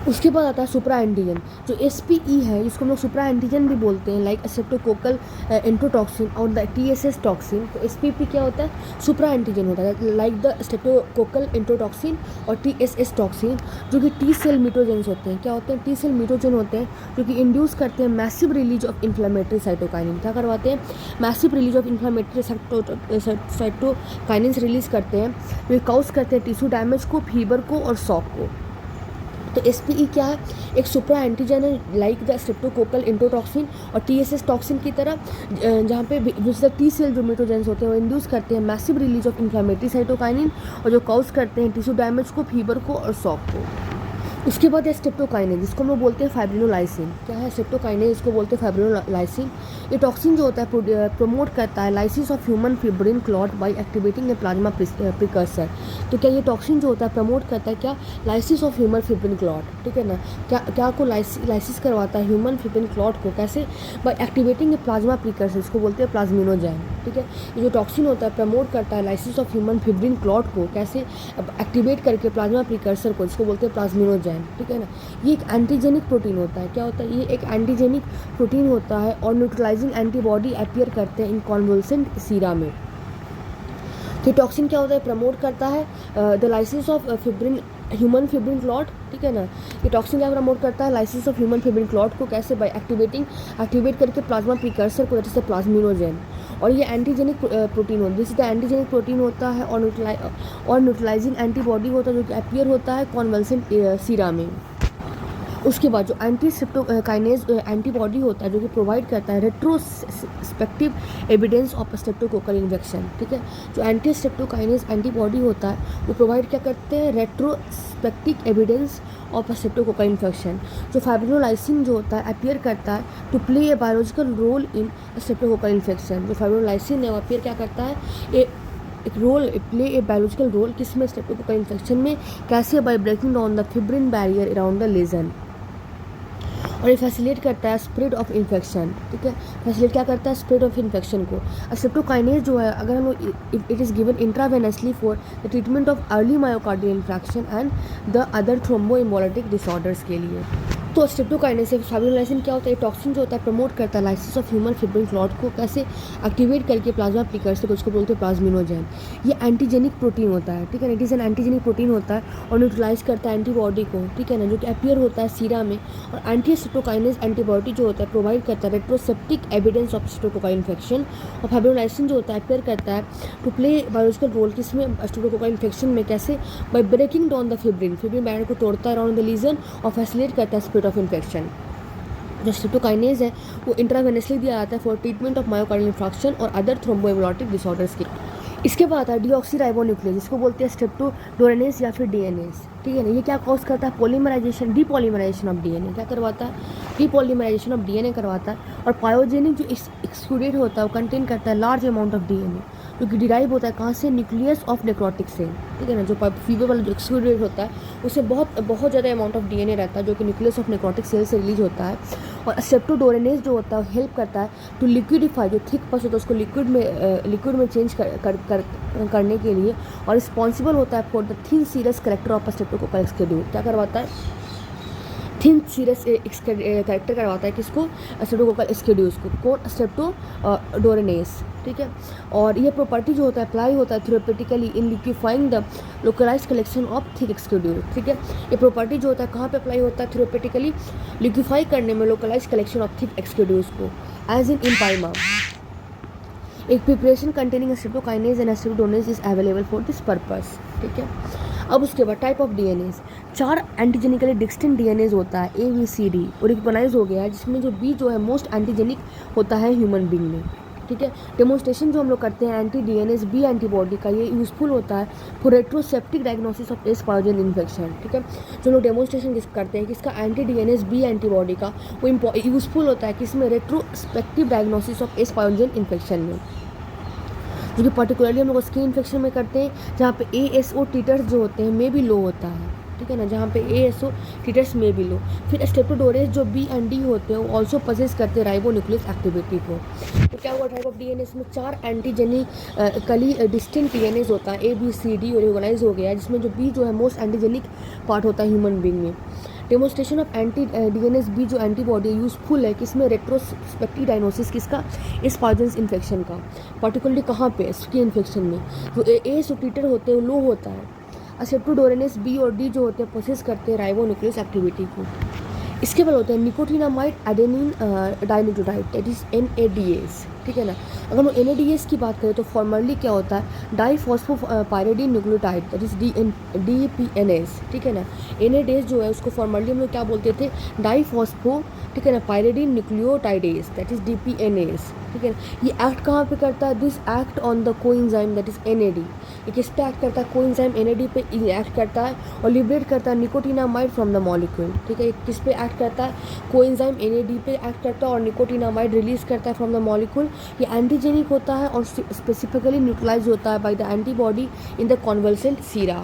उसके बाद आता है सुप्रा एंटीजन। जो SPE है जिसको हम लोग सुप्रा एंटीजन भी बोलते हैं, लाइक स्ट्रेप्टोकोकल एंटोटॉक्सिन और द TSS टॉक्सिन। तो SPP क्या होता है? सुप्रा एंटीजन होता है, लाइक द स्ट्रेप्टोकोकल एंटोटॉक्सिन और TSS टॉक्सिन, जो कि T सेल मिटोजेंस होते हैं। क्या होते हैं? T सेल मिटोजन होते हैं जो कि इंड्यूस करते हैं massive release of inflammatory cytokinin. क्या करवाते हैं? Massive release of inflammatory cytokinins release करते हैं, वे काउज करते हैं टिश्यू डैमेज को, फीवर को और शॉक को। तो SPE क्या है? एक सुप्रा एंटीजन है लाइक द स्ट्रेप्टोकोकल एंटोटॉक्सिन और TSS टॉक्सिन की तरह, जहाँ पे T सेल जो मिटोजेंस होते हैं वो इंड्यूस करते हैं massive release of inflammatory cytokinin और जो काउज करते हैं टिश्यू डैमेज को, फीवर को और शॉक को। उसके बाद है स्ट्रेप्टोकाइनेज जिसको हम लोग बोलते हैं फाइब्रिनोलाइसिन। क्या है स्ट्रेप्टोकाइनेज? इसको बोलते हैं फाइब्रिनोलाइसिन। ये टॉक्सिन जो होता है प्रमोट करता है lysis of human fibrin clot by activating a plasma precursor. तो क्या ये टॉक्सिन जो होता है प्रमोट करता है क्या? Lysis of human fibrin clot. ठीक है ना, क्या को लाइसिस करवाता है ह्यूमन फिब्रिन क्लॉट को? कैसे? Bye activating a plasma precursor, इसको बोलते हैं प्लाज्मिनोजेन। ठीक है, ये जो टॉक्सिन होता है प्रमोट करता है lysis of human fibrin clot को, कैसे? एक्टिवेट करके प्लाज्मा प्रिकर्सर को, इसको बोलते हैं प्लाज्मिनोजेन। ठीक है ना, ये एक एंटीजेनिक प्रोटीन होता है। क्या होता है? ये एक एंटीजेनिक प्रोटीन होता है और न्यूट्रलाइजिंग एंटीबॉडी अपीयर करते हैं इन कॉन्वल्सेंट सीरा में। तो टॉक्सिन क्या होता है? प्रमोट करता है the lysis of human fibrin clot. ठीक है ना, ये टॉक्सिन क्या प्रमोट करता है? Lysis of human fibrin clot को, कैसे? बाय एक्टिवेट करके प्लाज्मा प्रिकर्सर को, जैसे प्लाज्मिनोजेन। और ये एंटीजेनिक प्रोटीन होता है, जिससे एंटीजेनिक प्रोटीन होता है और न्यूट्रलाइजिंग एंटीबॉडी होता है जो कि अपीयर होता है कॉन्वल्सेंट सीरा में। उसके बाद जो एंटीस्ट्रेप्टोकाइनेज एंटीबॉडी होता है जो कि प्रोवाइड करता है retrospective evidence of streptococcal infection. ठीक है, जो एंटीस्ट्रेप्टोकाइनेज एंटीबॉडी होता है वो प्रोवाइड क्या करते हैं? Retrospective evidence of streptococcal infection. जो फाइब्रिनोलाइसिन जो होता है अपीयर करता है to play a biological role in streptococcal infection. जो फाइब्रिनोलाइसिन है वो अपीयर क्या करता है? एक role play a biological role किसमें? स्ट्रेप्टोकोकल इन्फेक्शन में। कैसे? By breaking down the fibrin barrier around the lesion. और ये फैसिलिटेट करता है स्प्रेड ऑफ इन्फेक्शन। ठीक है, फैसिलिटेट क्या करता है? स्प्रेड ऑफ इन्फेक्शन को। स्ट्रेप्टोकाइनेज जो है अगर हम it is given intravenously for the treatment of early myocardial infection and the other thromboembolic disorders के लिए। तो स्ट्रेप्टोकाइनेज से फाइब्रिनोलाइसिन क्या होता है? टॉक्सिन जो होता है प्रमोट करता है lysis of human fibrin clot को, कैसे? एक्टिवेट करके प्लाज्मा प्रिकर्सर को, इसको बोलते हैं प्लाज्मिनोजेन। ये एंटीजेनिक प्रोटीन होता है। ठीक है, it is an antigenic protein होता है और न्यूट्रलाइज करता है एंटीबॉडी को। ठीक है ना, जो कि अपीयर होता है सीरा में। और एंटीस्ट्रेप्टोकाइनेज एंटीबॉडी जो होता है प्रोवाइड करता है retrospective evidence of streptococcal infection. और फाइब्रिनोलाइसिन जो होता है अपीयर करता है टू प्ले बायोलॉजिकल रोल किसमें? स्ट्रेप्टोकोकल इन्फेक्शन में। कैसे? By breaking down the fibrin barrier को तोड़ता है अराउंड द लीजन और फैसिलिटेट करता है स्प्रेड ऑफ इन्फेक्शन। जो स्ट्रेप्टोकाइनेज है वो इंट्रावेनसली दिया जाता है for treatment of myocardial infection और अदर थ्रोम्बोएम्बोलिटिक डिसऑर्डर्स के। इसके बाद आता है डीऑक्सीराइबोन्यूक्लेज जिसको बोलते हैं स्ट्रेप्टोडोरेनेज या फिर DNase। ठीक है ना। ये क्या कॉज करता है, पॉलीमराइजेशन, डीपॉलीमराइजेशन ऑफ डीएनए। क्या करवाता है, डीपॉलीमराइजेशन ऑफ डीएनए करवाता है। और पायोजेनिक जो एक्सक्लूडेड होता है वो कंटेन करता है लार्ज अमाउंट ऑफ डीएनए, जो कि डिराइव होता है कहाँ से, न्यूक्लियस ऑफ नेक्रोटिक सेल, ठीक है ना। जो फीवर वाला जो एक्सक्लूडेड होता है उससे बहुत ज़्यादा अमाउंट ऑफ डीएनए रहता है, जो कि न्यूक्लियस ऑफ नेक्रोटिक सेल से रिलीज होता है। और एसेप्टोडोरेनेज जो होता है हेल्प करता है टू लिक्विडिफाई, जो थिक पस होता है उसको लिक्विड में चेंज करने के लिए, और रिस्पॉन्सिबल होता है for the thin serous character of streptococcal exudate. क्या करवाता है, थिन सीरस करेक्टर करवाता है किसको, स्ट्रेप्टोकोकल एक्सक्लूड्स को, कौन, स्ट्रेप्टोडोरेनेज, ठीक है। और ये प्रॉपर्टी जो होता है अप्लाई होता है therapeutically in liquefying the localised collection of thick exudate, ठीक है। ये प्रॉपर्टी जो होता है कहाँ पे अप्लाई होता है, थेरेपेटिकली लिक्विफाई करने में localised collection of thick exudates को, एज इन इम्पाइमा। एक preparation containing streptokinase and streptodornase is available for this purpose, ठीक है। अब उसके बाद type of DNase, 4 antigenically distinct DNase होता है ABCD, और रिकॉग्नाइज हो गया है, जिसमें जो B जो है मोस्ट एंटीजेनिक होता है ह्यूमन बींग में, ठीक है। डेमोन्स्ट्रेशन जो हम लोग करते हैं एंटी डीएनएज बी एंटीबॉडी का, ये यूजफुल होता है for retrospective diagnosis of S pyogenes infection, ठीक है। जो लोग डेमोन्स्ट्रेशन करते हैं किसका, एंटी डीएनएज बी एंटीबॉडी का, वो यूजफुल होता है किसमें, retrospective diagnosis of S pyogenes infection में, जो कि पर्टिकुलरली हम लोग स्किन इन्फेक्शन में करते हैं, जहाँ पे ASO टिटर्स जो होते हैं में भी लो होता है, ठीक है ना, जहाँ पे ASO टिटर्स में भी लो। फिर स्ट्रेप्टोडोरेज जो B and D होते हैं वो ऑल्सो पजेस करते हैं राइबोन्यूक्लियस एक्टिविटी को। तो क्या हुआ, टाइप ऑफ डीएनए में 4 एंटीजेनिकली डिस्टिंक्ट डीएनएज होता है ABCD, और रिकॉग्नाइज हो गया है, जिसमें जो B जो है मोस्ट एंटीजेनिक पार्ट होता है ह्यूमन बींग में। Demonstration of anti DNase B जो एंटीबॉडी यूजफुल है किसमें, रेट्रोस्पेक्टिव डायग्नोसिस किसका, इस पायोजेंस इन्फेक्शन का, पर्टिकुलरली कहाँ पे, स्किन इन्फेक्शन में। जो ASO टिटर होते हैं वो लो होता है, स्ट्रेप्टोडोरेनेज B और D जो होते हैं प्रोसेस करते हैं राइबोन्यूक्लियस एक्टिविटी को। इसके बाद होता है nicotinamide adenine dinucleotide, that is NADAs, ठीक है ना। अगर हम NADAs की बात करें तो फॉर्मली क्या होता है, डाइफॉस्फोपायरिडीन न्यूक्लियोटाइड, दैट इज DPNAs, ठीक है ना। NADAs जो है उसको फॉर्मली हम लोग क्या बोलते थे, डाइफॉस्फो, ठीक है ना, pyridine nucleotidase, that is DPNAs, ठीक है ना। ये एक्ट कहाँ पे करता है, this act on the coenzyme that is NAD। ये किस पे एक्ट करता है, कोएंजाइम NAD पे एक्ट करता है और लिबरेट करता है निकोटिनामाइड फ्रॉम द मॉलिक्यूल, ठीक है। किस पे एक्ट करता है, कोएंजाइम NAD पे एक्ट करता है और निकोटिनामाइड रिलीज करता है फ्रॉम द मॉलिक्यूल। ये एंटीजेनिक होता है और स्पेसिफिकली न्यूट्रलाइज होता है by the antibody in the convalescent sera.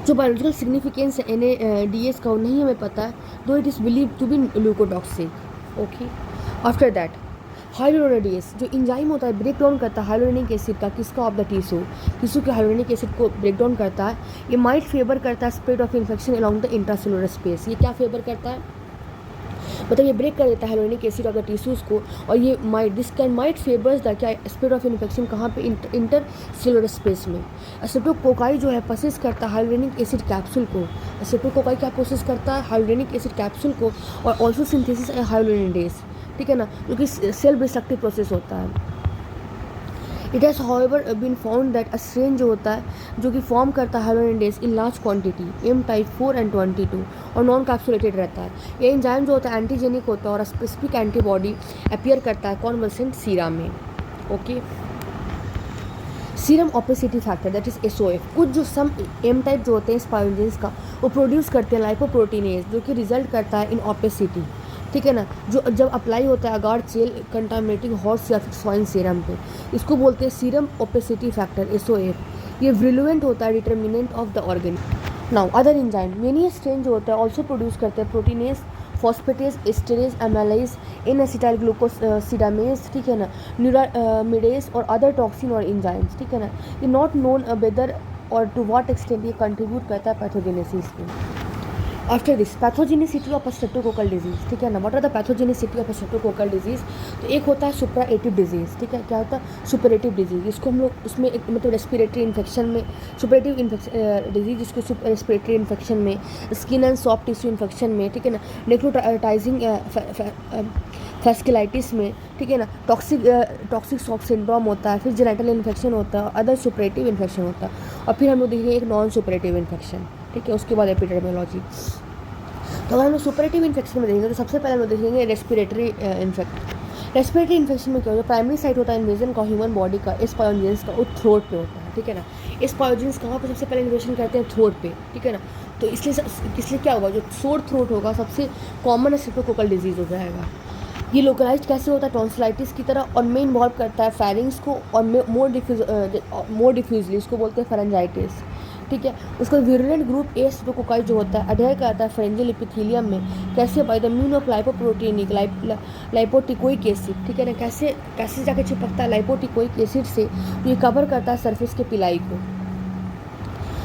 जो बायोलॉजिकल सिग्निफिकेंस है NADAs का वो नहीं हमें पता है, though it is believe to be leucotoxic, okay. After that hyaluronidase जो इंजाइम होता है ब्रेक डाउन करता है हाइलोरेनिक एसिड का, किसका, ऑफ द टिश्यू के हाइलोरेनिक एसिड को ब्रेक डाउन करता है। ये माइट फेवर करता है spread of infection along the intracellular space. ये क्या फेवर करता है, मतलब ये ब्रेक कर देता है hyaluronic acid of the tissues को, और ये माइट फेवर्स द क्या, स्प्रेड ऑफ इन्फेक्शन कहाँ पे, इंटर सेलुलर स्पेस में। स्ट्रेप्टोकोकाई जो है प्रोसेस करता है हाइलोरेनिक एसिड कैप्सूल को, स्ट्रेप्टोकोकाई क्या प्रोसेस करता है, हाइलोरेनिक एसिड कैप्सूल को, और ऑल्सो सिंथेसिस हाइलोरेनिडेज, ठीक है ना, जो कि सेल्फ डिस्ट्रक्टिव प्रोसेस होता है। It has however been found that a strain जो होता है जो कि फॉर्म करता है hyaluronidase in large quantity M type 4 and 22 और नॉन कैप्सुलेटेड रहता है। ये एंजाइम जो होता है एंटीजेनिक होता है और स्पेसिफिक एंटीबॉडी अपीयर करता है कॉन्वल्सेंट सीरा में, okay. Serum opacity factor that is SOF, कुछ जो सम M टाइप जो होते हैं स्पायोजेंस का वो प्रोड्यूस करते हैं लाइपोप्रोटीनेज, जो कि रिजल्ट करता है इन ओपेसिटी, ठीक है ना। जो जब अप्लाई होता है अगार जेल कंटामिनेटिंग हॉर्स या फिर स्वाइन सीरम पे, इसको बोलते हैं सीरम ओपेसिटी फैक्टर SOF। ये विरुलेंट होता है determinant of the organ. Now other enzyme many strain जो होता है ऑल्सो प्रोड्यूस करते हैं प्रोटीनेज, फॉस्फेटेज, एस्टरेज, एमाइलेज, इन एसिटाइल ग्लूकोसिडामेज, ठीक है ना, न्यूरामिडेज और अदर टॉक्सिन और एंजाइम्स, ठीक है ना। ये नॉट नोन वेदर और टू व्हाट एक्सटेंट ये कंट्रीब्यूट करता है पैथोजेनेसिस में। After this pathogenicity of streptococcal disease, ठीक है ना। What are the pathogenicity of streptococcal disease, तो एक होता है सुप्राएटिव डिजीज, ठीक है। क्या होता है सुपरेटिव डिजीज, इसको हम लोग उसमें एक मतलब रेस्पिरेटरी इन्फेक्शन में सुपरेटिव डिजीज, इसको रेस्पिरेटरी इन्फेक्शन में, skin and soft tissue infection में, ठीक है ना, नेक्रोटाइजिंग फैस्कुलाइटिस में, ठीक है ना, टॉक्सिक शॉक सिंड्रोम होता है, फिर जेनेटल इन्फेक्शन होता है, अदर सुपरेटिव इन्फेक्शन होता है, और फिर हम लोग देखेंगे एक नॉन सुपरेटिव इन्फेक्शन, ठीक है। उसके बाद एपिडेमियोलॉजी। तो अगर हम लोग सुपरेटिव इन्फेक्शन में देखेंगे तो सबसे पहले हम लोग देखेंगे रेस्पिरेटरी रेस्पिरेटरी इन्फेक्शन में क्या होता है, प्राइमरी साइट होता है इन्वेजन का ह्यूमन बॉडी का एस पायोजेंस का, वो थ्रोट पे होता है, ठीक है ना। एस पायोजेंस कहाँ पे सबसे पहले इन्वेजन करते हैं, थ्रोट पे, ठीक है ना। तो इसलिए क्या होगा, जो सोर थ्रोट होगा सबसे कॉमन स्ट्रेप्टोकोकल डिजीज़ हो जाएगा। ये लोकलाइज्ड कैसे होता है, टॉन्सिलाइटिस की तरह, और में इन्वॉल्व करता है फेरिंग्स को और मोर डिफ्यूजली, इसको बोलते हैं फेरेंजाइटिस। ठीक है, उसका विरुलेंट ग्रुप ए स्ट्रेप्टोकोकाई जो होता है अडेयर करता है फेरेंजियल एपिथेलियम में, कैसे by the mean of lipoproteinic lipoteichoic acid. ठीक है ना, कैसे जाके चिपकता है लाइपोटिकोइक एसिड से, तो ये कवर करता है सरफेस के पिलाई को।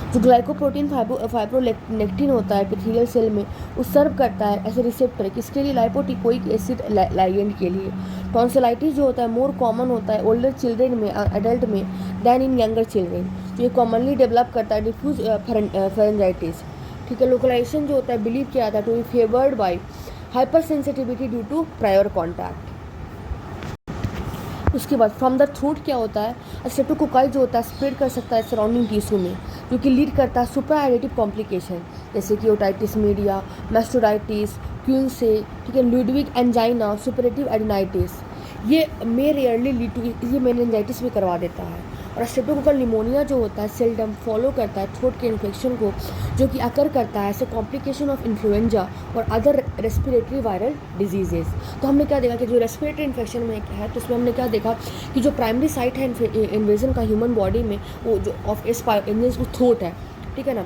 जो ग्लाइकोप्रोटीन फाइब्रोनेक्टिन होता है एपिथेलियल सेल में, वो सर्व करता है एज ए रिसेप्टर किसके लिए, लाइपोटिकोइक एसिड लाइगेंड के लिए। टॉन्सिलाइटिस जो होता है मोर कॉमन होता है ओल्डर चिल्ड्रेन में, एडल्ट में, दैन इन यंगर चिल्ड्रेन। जो ये कॉमनली डेवलप करता है डिफ्यूज फेरेंजाइटिस। ठीक है, लोकलाइजेशन जो होता है बिलीव किया जाता है to be favoured by hypersensitivity due to prior contact. उसके बाद फ्रॉम द थ्रोट क्या होता है, स्ट्रेप्टोकोकाई जो होता है स्प्रेड कर सकता है सराउंडिंग टिश्यू में, जो कि लीड करता है सुप्राएडिटिव कॉम्प्लिकेशन जैसे कि ओटाइटिस मीडिया, मैस्टोडाइटिस, क्यूनसे, ठीक है, लुडविग एंजाइना, सुपरेटिव एडिनाइटिस। ये मे रेयरली लीड टू, ये मेनिंजाइटिस भी करवा देता है। और स्ट्रेप्टोकोकल निमोनिया जो होता है सेल्डम फॉलो करता है थ्रोट के इन्फेक्शन को, जो कि अकर करता है as a complication of influenza और अदर रेस्पिरेटरी वायरल डिजीजेस। तो हमने क्या देखा कि जो रेस्पिरेटरी इन्फेक्शन में है, तो उसमें हमने क्या देखा कि जो प्राइमरी साइट है इन्वेजन का ह्यूमन बॉडी में, वो जो ऑफ वो थ्रोट है। ठीक है ना,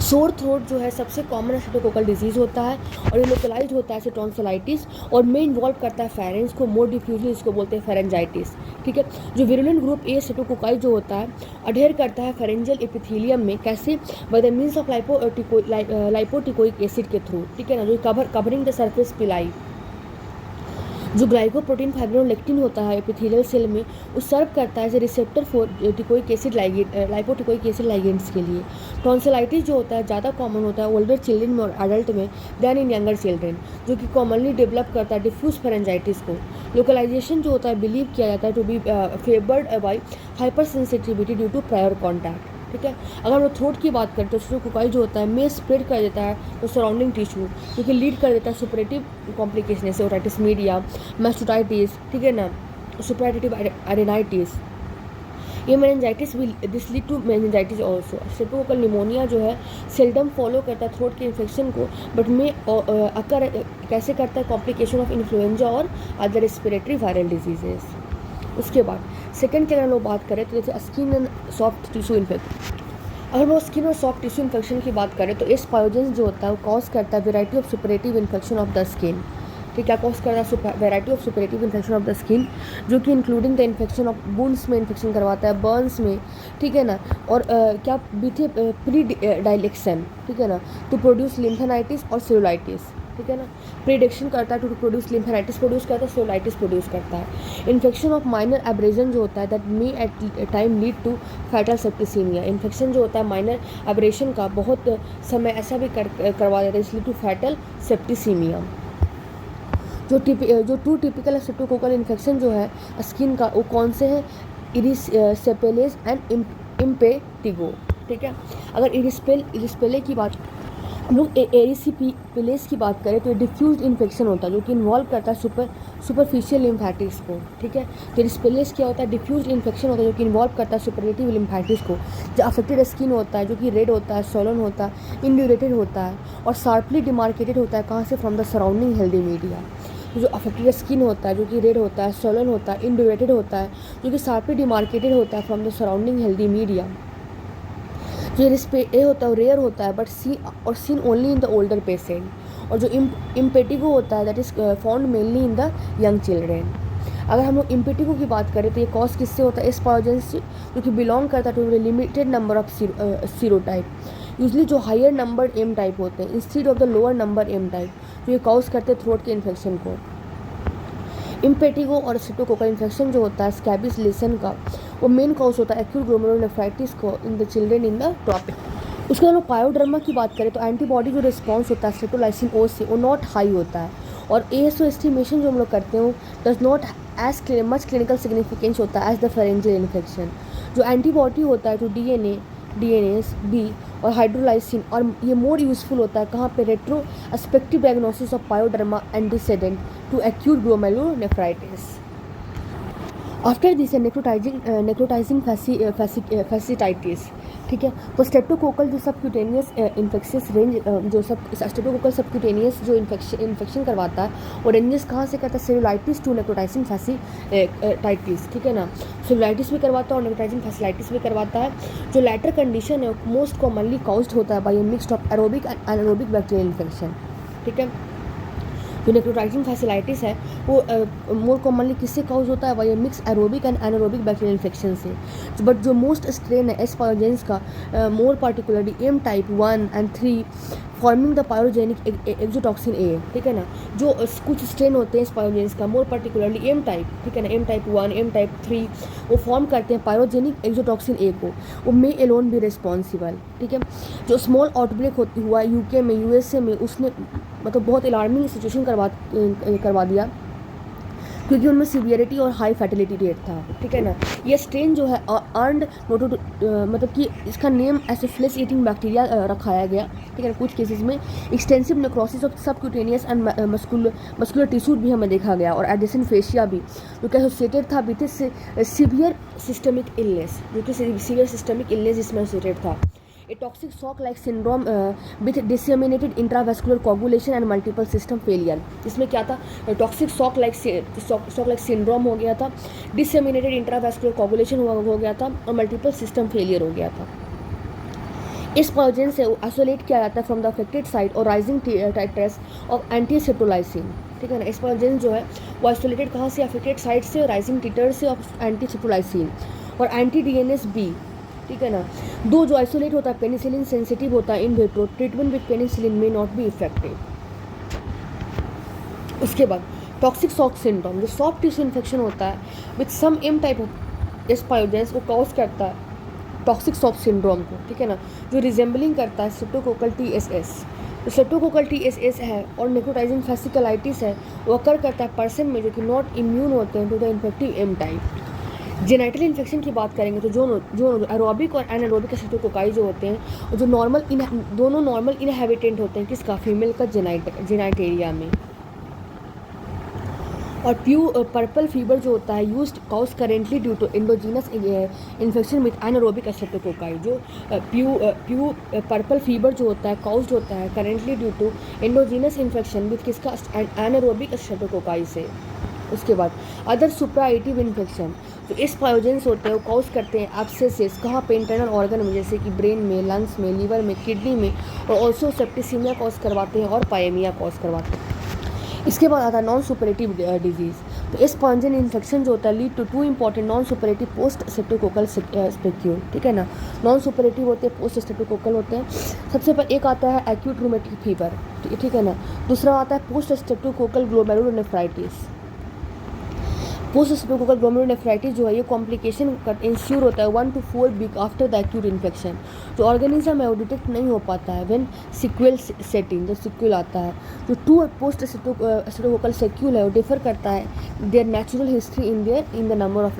सोर थ्रोट जो है सबसे कॉमन स्ट्रेप्टोकोकल डिजीज़ होता है, और ये लोकलाइज्ड होता है टॉन्सिलाइटिस, और में इन्वॉल्व करता है फेरेंस को, मोर डिफ्यूजली इसको बोलते हैं फेरेंजाइटिस। ठीक है, जो विरुलेंट ग्रुप ए स्ट्रेप्टोकोकाई जो होता है अडेयर करता है फेरेंजियल एपिथेलियम में, कैसे, by the means of lipoteichoic acid के थ्रू। ठीक है ना, जो कवरिंग द सरफेस पिलाई। जो ग्लाइकोप्रोटीन फाइब्रोनेक्टिन होता है एपिथेलियल सेल में, वो सर्व करता है as a receptor for teichoic acid lipoteichoic acid ligands के लिए। टॉन्सिलाइटिस जो होता है ज़्यादा कॉमन होता है ओल्डर चिल्ड्रन में और एडल्ट में, दैन इन यंगर चिल्ड्रन, जो कि कॉमनली डेवलप करता है डिफ्यूज फेरेंजाइटिस को। लोकलाइजेशन जो होता है बिलीव किया जाता है to be favoured by hypersensitivity due to prior contact. ठीक है, अगर हम लोग थ्रोट की बात करें तो स्ट्रेप्टोकोकाई जो होता है में स्प्रेड कर देता है तो सराउंडिंग टिश्यू, जो कि लीड कर देता है सुपरेटिव कॉम्प्लिकेशन जैसे ओटाइटिस मीडिया, मैस्टोडाइटिस, ठीक है ना, सुपरेटिव एडिनाइटिस। ये मेनिंजाइटिस भी, this lead to meningitis also. Streptococcal pneumonia जो है सेल्डम फॉलो करता है थ्रोट के इन्फेक्शन को, बट में अकर कैसे करता है कॉम्प्लिकेशन ऑफ इन्फ्लुएंजा और अदर रेस्पिरेटरी वायरल डिजीजेस। उसके बाद सेकंड के अगर हम लोग बात करें तो जैसे skin and soft tissue infection. अगर वो स्किन और सॉफ्ट टिश्यू इन्फेक्शन की बात करें तो इस पायोजेंस जो होता है वो कॉज करता है variety of superlative infection of the skin. ठीक, क्या कॉज करता है variety of superlative infection of the skin, जो कि including the infection of wounds में इन्फेक्शन करवाता है, बर्न्स में, ठीक है ना, और क्या बीथे प्री डायलेक्शन, ठीक है ना, टू प्रोड्यूस लिम्फेनाइटिस और सेलुलाइटिस। ठीक है ना, प्रिडिक्शन करता है टू प्रोड्यूस लिम्फेनाइटिस प्रोड्यूस करता है, सेलुलाइटिस प्रोड्यूस करता है। इन्फेक्शन ऑफ माइनर एब्रेजन जो होता है that may at time lead to fatal septicaemia. Infection जो होता है माइनर एब्रेशन का बहुत समय ऐसा भी करवा देता है इसलिए टू फैटल सेप्टिसीमिया। जो टू टिपिकल स्ट्रेप्टोकोकल इन्फेक्शन जो है स्किन का वो कौन से हैं, इरिस्पेलेज एंड इम्पेटिगो। ठीक है, अगर इरिस्पेले की बात हम लोग एरिसिपेलेज की बात करें तो डिफ्यूज इन्फेक्शन होता है जो कि इन्वॉल्व करता है सुपरफिशियल लिम्फेटिक्स को। ठीक है, तो एरिस्पेलेज क्या होता है, डिफ्यूज इन्फेक्शन होता है जो कि इन्वॉल्व करता है सुपरेटिव लिम्फेटिक्स को। जो अफेक्टेड स्किन होता है जो कि रेड होता है, सोलन होता है, इंड्यूरेटेड होता है और शार्पली डिमार्केटेड होता है, कहाँ से, from the surrounding healthy media. जो अफेक्टेड स्किन होता है जो कि रेड होता है, सोलन होता है, इंड्यूरेटेड होता है, जो कि शार्पली डिमार्केटेड होता है from the surrounding healthy media. जो ए होता है रेयर होता है but seen only in the older patient. और जो इम्पेटिगो होता है that is found mainly in the young children. अगर हम लोग इम्पेटिगो की बात करें तो ये कॉज किससे होता है, इस पायोजेंस जो कि बिलोंग करता है to limited number of serotype, usually जो हायर नंबर एम टाइप होते हैं instead of the lower number M type, जो ये कॉज करते हैं थ्रोट के इन्फेक्शन को। इम्पेटिगो और स्ट्रेप्टोकोकल इन्फेक्शन जो होता है स्कैबिस लेसन का, वो मेन कॉज होता है एक्यूट ग्लोमेरुलोनेफ्राइटिस को in the children in the tropic. उसके बाद हम लोग पायोडर्मा की बात करें तो एंटीबॉडी जो रिस्पॉन्स होता है स्ट्रेप्टोलाइसिन ओ से वो नॉट हाई होता है, और ASO एस्टिमेशन जो हम लोग करते हैं does not as much clinical significance होता है एज द फेरेंजियल इन्फेक्शन। जो एंटीबॉडी होता है तो डीएनएस बी और हाइड्रोलाइसिन, और ये मोर यूजफुल होता है कहाँ पे, retrospective diagnosis of pyoderma antecedent to acute glomerulonephritis. After this, necrotizing fasciitis, ठीक है। तो स्ट्रेप्टोकोकल जो सबक्यूटेनियस इन्फेक्शियस रेंज जो स्ट्रेप्टोकोकल सबक्यूटेनियस जो इन्फेक्शन करवाता है और रेंजेस कहाँ से करता है, सेलुलाइटिस टू नेक्रोटाइसिन फैसिटाइटिस, ठीक है ना। सेलुलाइटिस भी करवाता है और नेक्रोटाइसिन फैसिलाइटिस भी करवाता है। जो लैटर कंडीशन है मोस्ट कॉमनली कॉज्ड होता है by A mixed of aerobic and anaerobic bacterial infection, ठीक है। जो नेक्रोटाइसिन फैसिलाइटिस है वो मोर कॉमनली किससे काउज होता है, वही mix aerobic and anaerobic bacterial infection से। बट जो मोस्ट स्ट्रेन है एस पायोजेंस का, more particularly M type 1 and 3 forming the pyogenic exotoxin A, ठीक है ना। जो कुछ स्ट्रेन होते हैं इस पायोजेंस का, मोर पार्टिकुलरली एम टाइप, ठीक है ना, एम टाइप 1 एम टाइप 3 वो फॉर्म करते हैं पायोजेनिक एक्सोटॉक्सिन ए को, वो मे एलोन भी रिस्पॉन्सिबल, ठीक है। जो स्मॉल आउटब्रेक हुआ यूके में, यूएसए में, उसने मतलब बहुत अलार्मिंग सिचुएशन करवा दिया क्योंकि उनमें सीवियरिटी और हाई फर्टिलिटी रेट था, ठीक है ना। ये स्ट्रेन जो है अर्नड मतलब कि इसका नेम एसिफिलिस ईटिंग बैक्टीरिया रखाया गया, ठीक है ना। कुछ केसेस में extensive necrosis of subcutaneous and muscular tissue भी हमें देखा गया और एडिसन फेशिया भी, जो कि एसोसिएटेड था विद सीवियर सिस्टमिक इलनेस, जो कि सीवियर सिस्टमिक इलनेस जिसमें एसोसिएटेड था। A toxic shock like syndrome with disseminated intravascular coagulation and multiple system failure, इसमें क्या था, टॉक्सिक शॉक लाइक सिंड्रोम हो गया था, डिसेमिनेटेड इंट्रावेस्कुलर कोगुलेशन हो गया था और मल्टीपल सिस्टम फेलियर हो गया था। इस पायोजेन से आइसोलेट किया जाता है फ्रॉम द अफेक्टेड साइट और राइजिंग टाइट्रेस ऑफ एंटीसेप्टोलाइसिन, ठीक है ना। इस पायोजेन जो है वो आइसोलेटेड कहाँ से, अफेक्टेड साइट से, राइजिंग टिटर से ऑफ एंटीसेप्टोलाइसिन और एंटी डीएनएस बी, ठीक है ना। दो जो आइसोलेट होता है पेनिसिलिन सेंसिटिव होता है in vitro, treatment with penicillin may not be effective. उसके बाद टॉक्सिक शॉक सिंड्रोम, जो सॉफ्ट टिश्यू इन्फेक्शन होता है with some M type of S pyogenes, वो कॉज करता है टॉक्सिक शॉक सिंड्रोम को, ठीक है ना, जो रिजेंबलिंग करता है स्ट्रेप्टोकोकल TSS। जो स्ट्रेप्टोकोकल TSS है और नेक्रोटाइजिंग फैसिकलाइटिस है वो अकर करता है पर्सन में जो कि नॉट इम्यून होते हैं to the infective M type. Genital infection की बात करेंगे तो जो एरोबिक और एनारोबिक स्ट्रेप्टोकोकाई जो होते हैं, जो दोनों नॉर्मल इनहेबिटेंट होते हैं किसका, फीमेल का जेनाइट एरिया में। और पर्पल फीवर जो होता है used cause currently due to endogenous infection with anaerobic streptococci. जो पर्पल फीवर जो होता है कॉज्ड होता है currently due to endogenous infection with किसका, एनारोबिक स्ट्रेप्टोकोकाई से। उसके बाद अदर सुप्राएटिव इन्फेक्शन, तो इस पायोजेंस होते हैं वो कॉज करते हैं एब्सेसिस कहाँ पे, इंटरनल ऑर्गन में, जैसे कि ब्रेन में, लंग्स में, लीवर में, किडनी में, और ऑल्सो सेप्टिसीमिया कॉज करवाते हैं और पायमिया कॉज करवाते हैं। इसके बाद आता है नॉन सुपरेटिव डिजीज़। तो इस पायोजेन इन्फेक्शन जो होता है lead to 2 important non suppurative post streptococcal sequelae, ठीक है ना। नॉन सुपरेटिव होते हैं, पोस्ट स्ट्रेप्टोकोकल होते हैं। सबसे पहले एक आता है एक्यूट रूमेटिक फीवर, ठीक है ना। दूसरा आता है post streptococcal glomerulonephritis. Post streptococcal glomerulonephritis जो है ये कॉम्प्लिकेशन इंश्योर होता है 1 to 4 week after the acute infection. जो ऑर्गेनिज्म है वो डिटेक्ट नहीं हो पाता है व्हेन सिक्वेल सेटिंग, जो सिक्वेल आता है। जो 2 पोस्ट स्ट्रेप्टोकोकल सेक्यूल है वो डिफर करता है there natural history in the number of.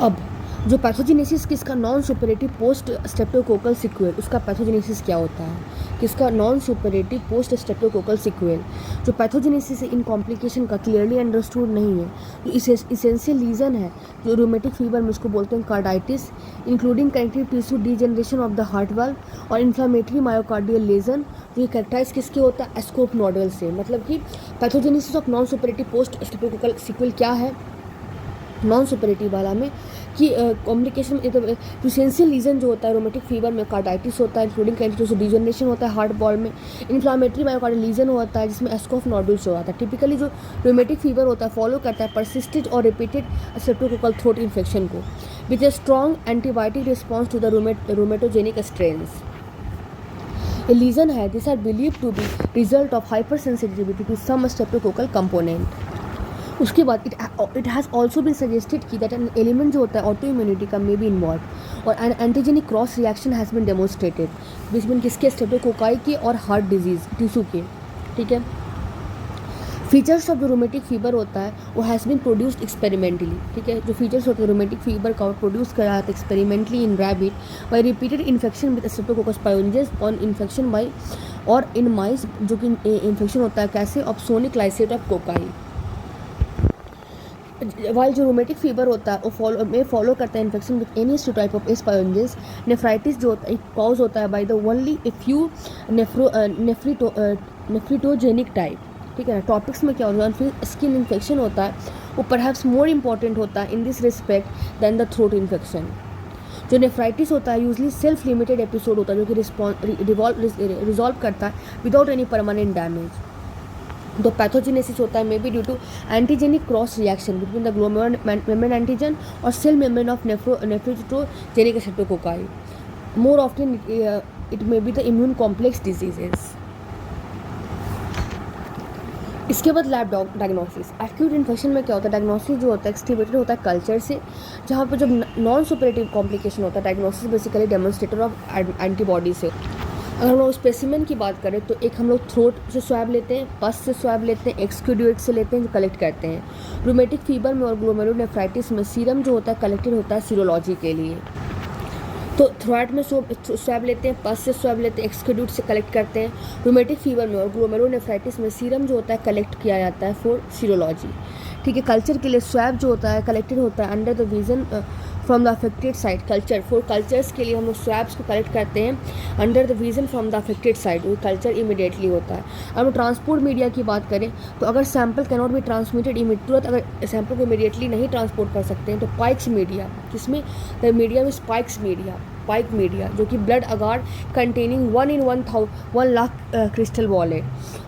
अब जो पैथोजेनेसिस किसका, non suppurative post streptococcal sequel, उसका पैथोजेनेसिस क्या होता है, किसका, non suppurative post streptococcal sequel. जो पैथोजेनेसिस इन कॉम्प्लिकेशन का क्लियरली अंडरस्टूड नहीं है, जो इसेंशियल रीज़न है जो रूमेटिक फीवर में उसको बोलते हैं carditis, including connective tissue degeneration of the heart valve और इन्फ्लामेटरी मायोकार्डियल लेजन, जो कैरेक्टराइज किसके होता है, एस्कोप नोडल से। मतलब कि pathogenesis of non suppurative post streptococcal sequel क्या है नॉन सुपरेटिव वाला में, कि कॉम्प्लिकेशन इसेंशियल रीजन जो होता है रोमेटिक फीवर में कार्डाइटिस होता है, इंक्लूडिंग कैरेक्टराइज डीजनरेशन होता है हार्ट बॉल में, इन्फ्लामेटरी मायोकार्डियल लीजन होता है जिसमें एस्कोप नोडुल्स होता है। टिपिकली जो रोमेटिक फीवर होता है फॉलो करता है परसिस्टेड और रिपीटेड स्ट्रेप्टोकोकल थ्रोट इन्फेक्शन को with a strong antibiotic response to the rheumatogenic strains. A lesion है this are believe to be result of hypersensitivity to some streptococcal component. उसके बाद it has also been suggested कि that an element जो होता है autoimmunity का may be involve और an antigenic cross reaction has been demonstrated between किसके, streptococci के और हार्ट डिजीज़ टिश्यू के, ठीक है। फीचर्स ऑफ जो रोमेटिक फीवर होता है वो हैज़ बीन प्रोड्यूस्ड एक्सपेरिमेंटली, ठीक है। जो फीचर्स होते हैं रोमेटिक फीवर का प्रोड्यूस करा जाता है experimentally in rabbit by repeated infection with Streptococcus pyogenes on infection by और इन माइस, जो कि इन्फेक्शन होता है कैसे, of sonic lysate of cocci. While जो रोमेटिक फीवर होता है वो फॉलो करता है infection with any type of S pyogenes. Nephritis जो होता है कॉज होता है by the only a few nephritogenic type, ठीक है ना। टॉपिक्स में क्या होता है, फिर स्किन इन्फेक्शन होता है वो परहैप्स मोर इंपॉर्टेंट होता है in this respect than the throat infection. जो नेफ्राइटिस होता है यूजली सेल्फ लिमिटेड एपिसोड होता है जो कि रिजॉल्व करता है विदाउट एनी परमानेंट डैमेज। तो पैथोजेनेसिस होता है may be due to antigenic cross reaction between the glomerular membrane antigen और cell membrane of nephritogenic streptococci. More often it may be the immune complex diseases. इसके बाद lab diagnosis. Acute infection में क्या होता है, diagnosis जो होता है एक्सटिवेटेड होता है कल्चर से, जहाँ पर जब नॉन सुपरेटिव कॉम्प्लिकेशन होता है diagnosis basically demonstrator of antibody से। अगर हम लोग स्पेसिमेन की बात करें तो एक हम लोग थ्रोट से स्वैब लेते हैं, पस से स्वैब लेते हैं, एक्सक्यूड्यूट से लेते हैं जो कलेक्ट करते हैं। रूमेटिक फीवर में और ग्लोमेरुलोनेफ्राइटिस में सीरम जो होता है कलेक्टेड होता है सीरोलॉजी के लिए। तो थ्रोट में स्वैब लेते हैं, पस से स्वैब लेते हैं, एक्सक्यूड्यूट से कलेक्ट करते हैं। रूमेटिक फीवर में और ग्लोमेरुलोनेफ्राइटिस में सीरम जो होता है कलेक्ट किया जाता है फॉर सीरोलॉजी, ठीक है। कल्चर के लिए स्वैब जो होता है कलेक्टेड होता है under the vision from the affected side. Cultures के लिए हम लोग स्वैब्स को कलेक्ट करते हैं under the vision from the affected side, वो कल्चर इमीडिएटली होता है। अब हम ट्रांसपोर्ट मीडिया की बात करें तो अगर sample can not be transmitted तुरंत अगर सैंपल को इमीडिएटली नहीं ट्रांसपोर्ट कर सकते हैं तो पाइक्स मीडिया, जिसमें द मीडिया में पाइक मीडिया जो कि blood agar containing 1 in 1 lakh crystal ball है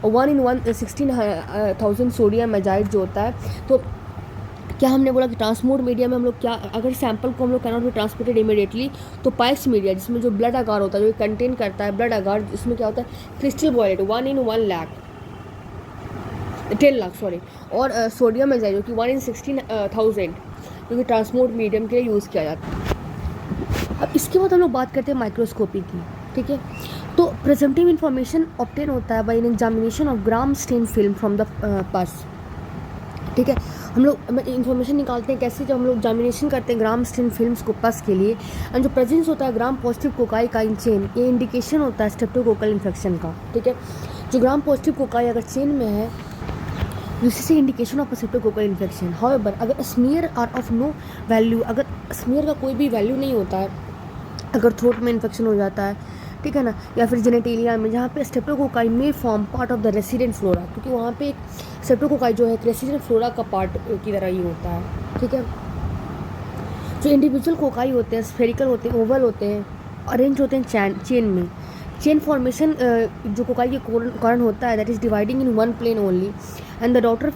और 1 in 16,000 सोडियम एजाइड जो होता है। तो क्या हमने बोला कि ट्रांसपोर्ट मीडिया में हम लोग क्या, अगर सैंपल को हम लोग can not be transported immediately तो पाइक्स मीडिया जिसमें जो ब्लड अगार होता है जो कंटेन करता है ब्लड अगार, इसमें क्या होता है crystal ballot 1 in 10 lakh sorry, और सोडियम एजाइड जो कि 1 in 16,000 जो कि ट्रांसपोर्ट मीडियम के लिए यूज़ किया जाता है। अब इसके बाद हम लोग बात करते हैं माइक्रोस्कोपी की, ठीक है। तो प्रेजेंटिव इन्फॉर्मेशन ऑब्टेन होता है by an examination of Gram stain film from the pus, ठीक है। हम लोग इन्फॉर्मेशन निकालते हैं कैसे, जब हम लोग एग्जामिनेशन करते हैं ग्राम स्टेन फिल्म्स को पस के लिए, एंड जो प्रेजेंस होता है ग्राम पॉजिटिव कोकाई का इन चेन, ये इंडिकेशन होता है स्ट्रेप्टोकोकल इन्फेक्शन का, ठीक है। जो ग्राम पॉजिटिव कोकाई अगर चेन में है this is indication of streptococcal infection. However अगर smear are of no value, अगर स्मीयर का कोई भी वैल्यू नहीं होता है, अगर थ्रोट में इन्फेक्शन हो जाता है, ठीक है ना, या फिर जेनेटेलिया में जहाँ पे स्ट्रेप्टोकोकाई में form part of the resident flora, क्योंकि वहाँ पे एक स्ट्रेप्टोकोकाई जो है रेसिडेंट फ्लोरा का पार्ट की तरह ही होता है, ठीक है। जो इंडिविजुअल कोकाई होते हैं स्फेरिकल होते हैं, ओवल होते हैं, अरेंज होते हैं चेन में। चेन फॉर्मेशन जो कोकाई के कारण होता है that is dividing in one plane only and the daughter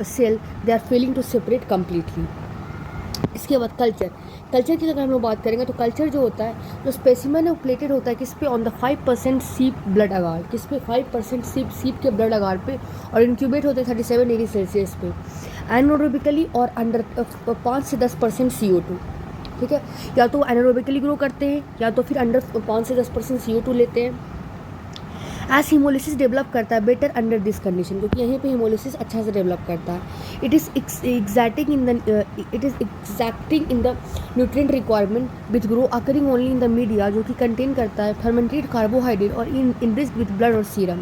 cell they are failing to separate completely. इसके बाद कल्चर की अगर हम लोग बात करेंगे तो कल्चर जो होता है जो स्पेसिमेन है वो प्लेटेड होता है किस पे, ऑन द 5% सीप ब्लड अगार, किस पे 5% सीप के ब्लड अगार पे, और इंक्यूबेट होते हैं 37 डिग्री सेल्सियस पे एनारोबिकली और अंडर 5 से 10% CO2, ठीक है। या तो एनारोबिकली ग्रो करते हैं या तो फिर अंडर 5 से 10% CO2 लेते हैं। एज हीमोलिसिस डेवलप करता है बेटर अंडर दिस कंडीशन, क्योंकि यहीं पे हीमोलिसिस अच्छा से डेवलप करता है। It is एग्जैक्टिंग in the nutrient requirement with grow occurring only in the media जो कि कंटेन करता है फर्मेंटेड कार्बोहाइड्रेट और इनरिच्ड विथ ब्लड और सीरम,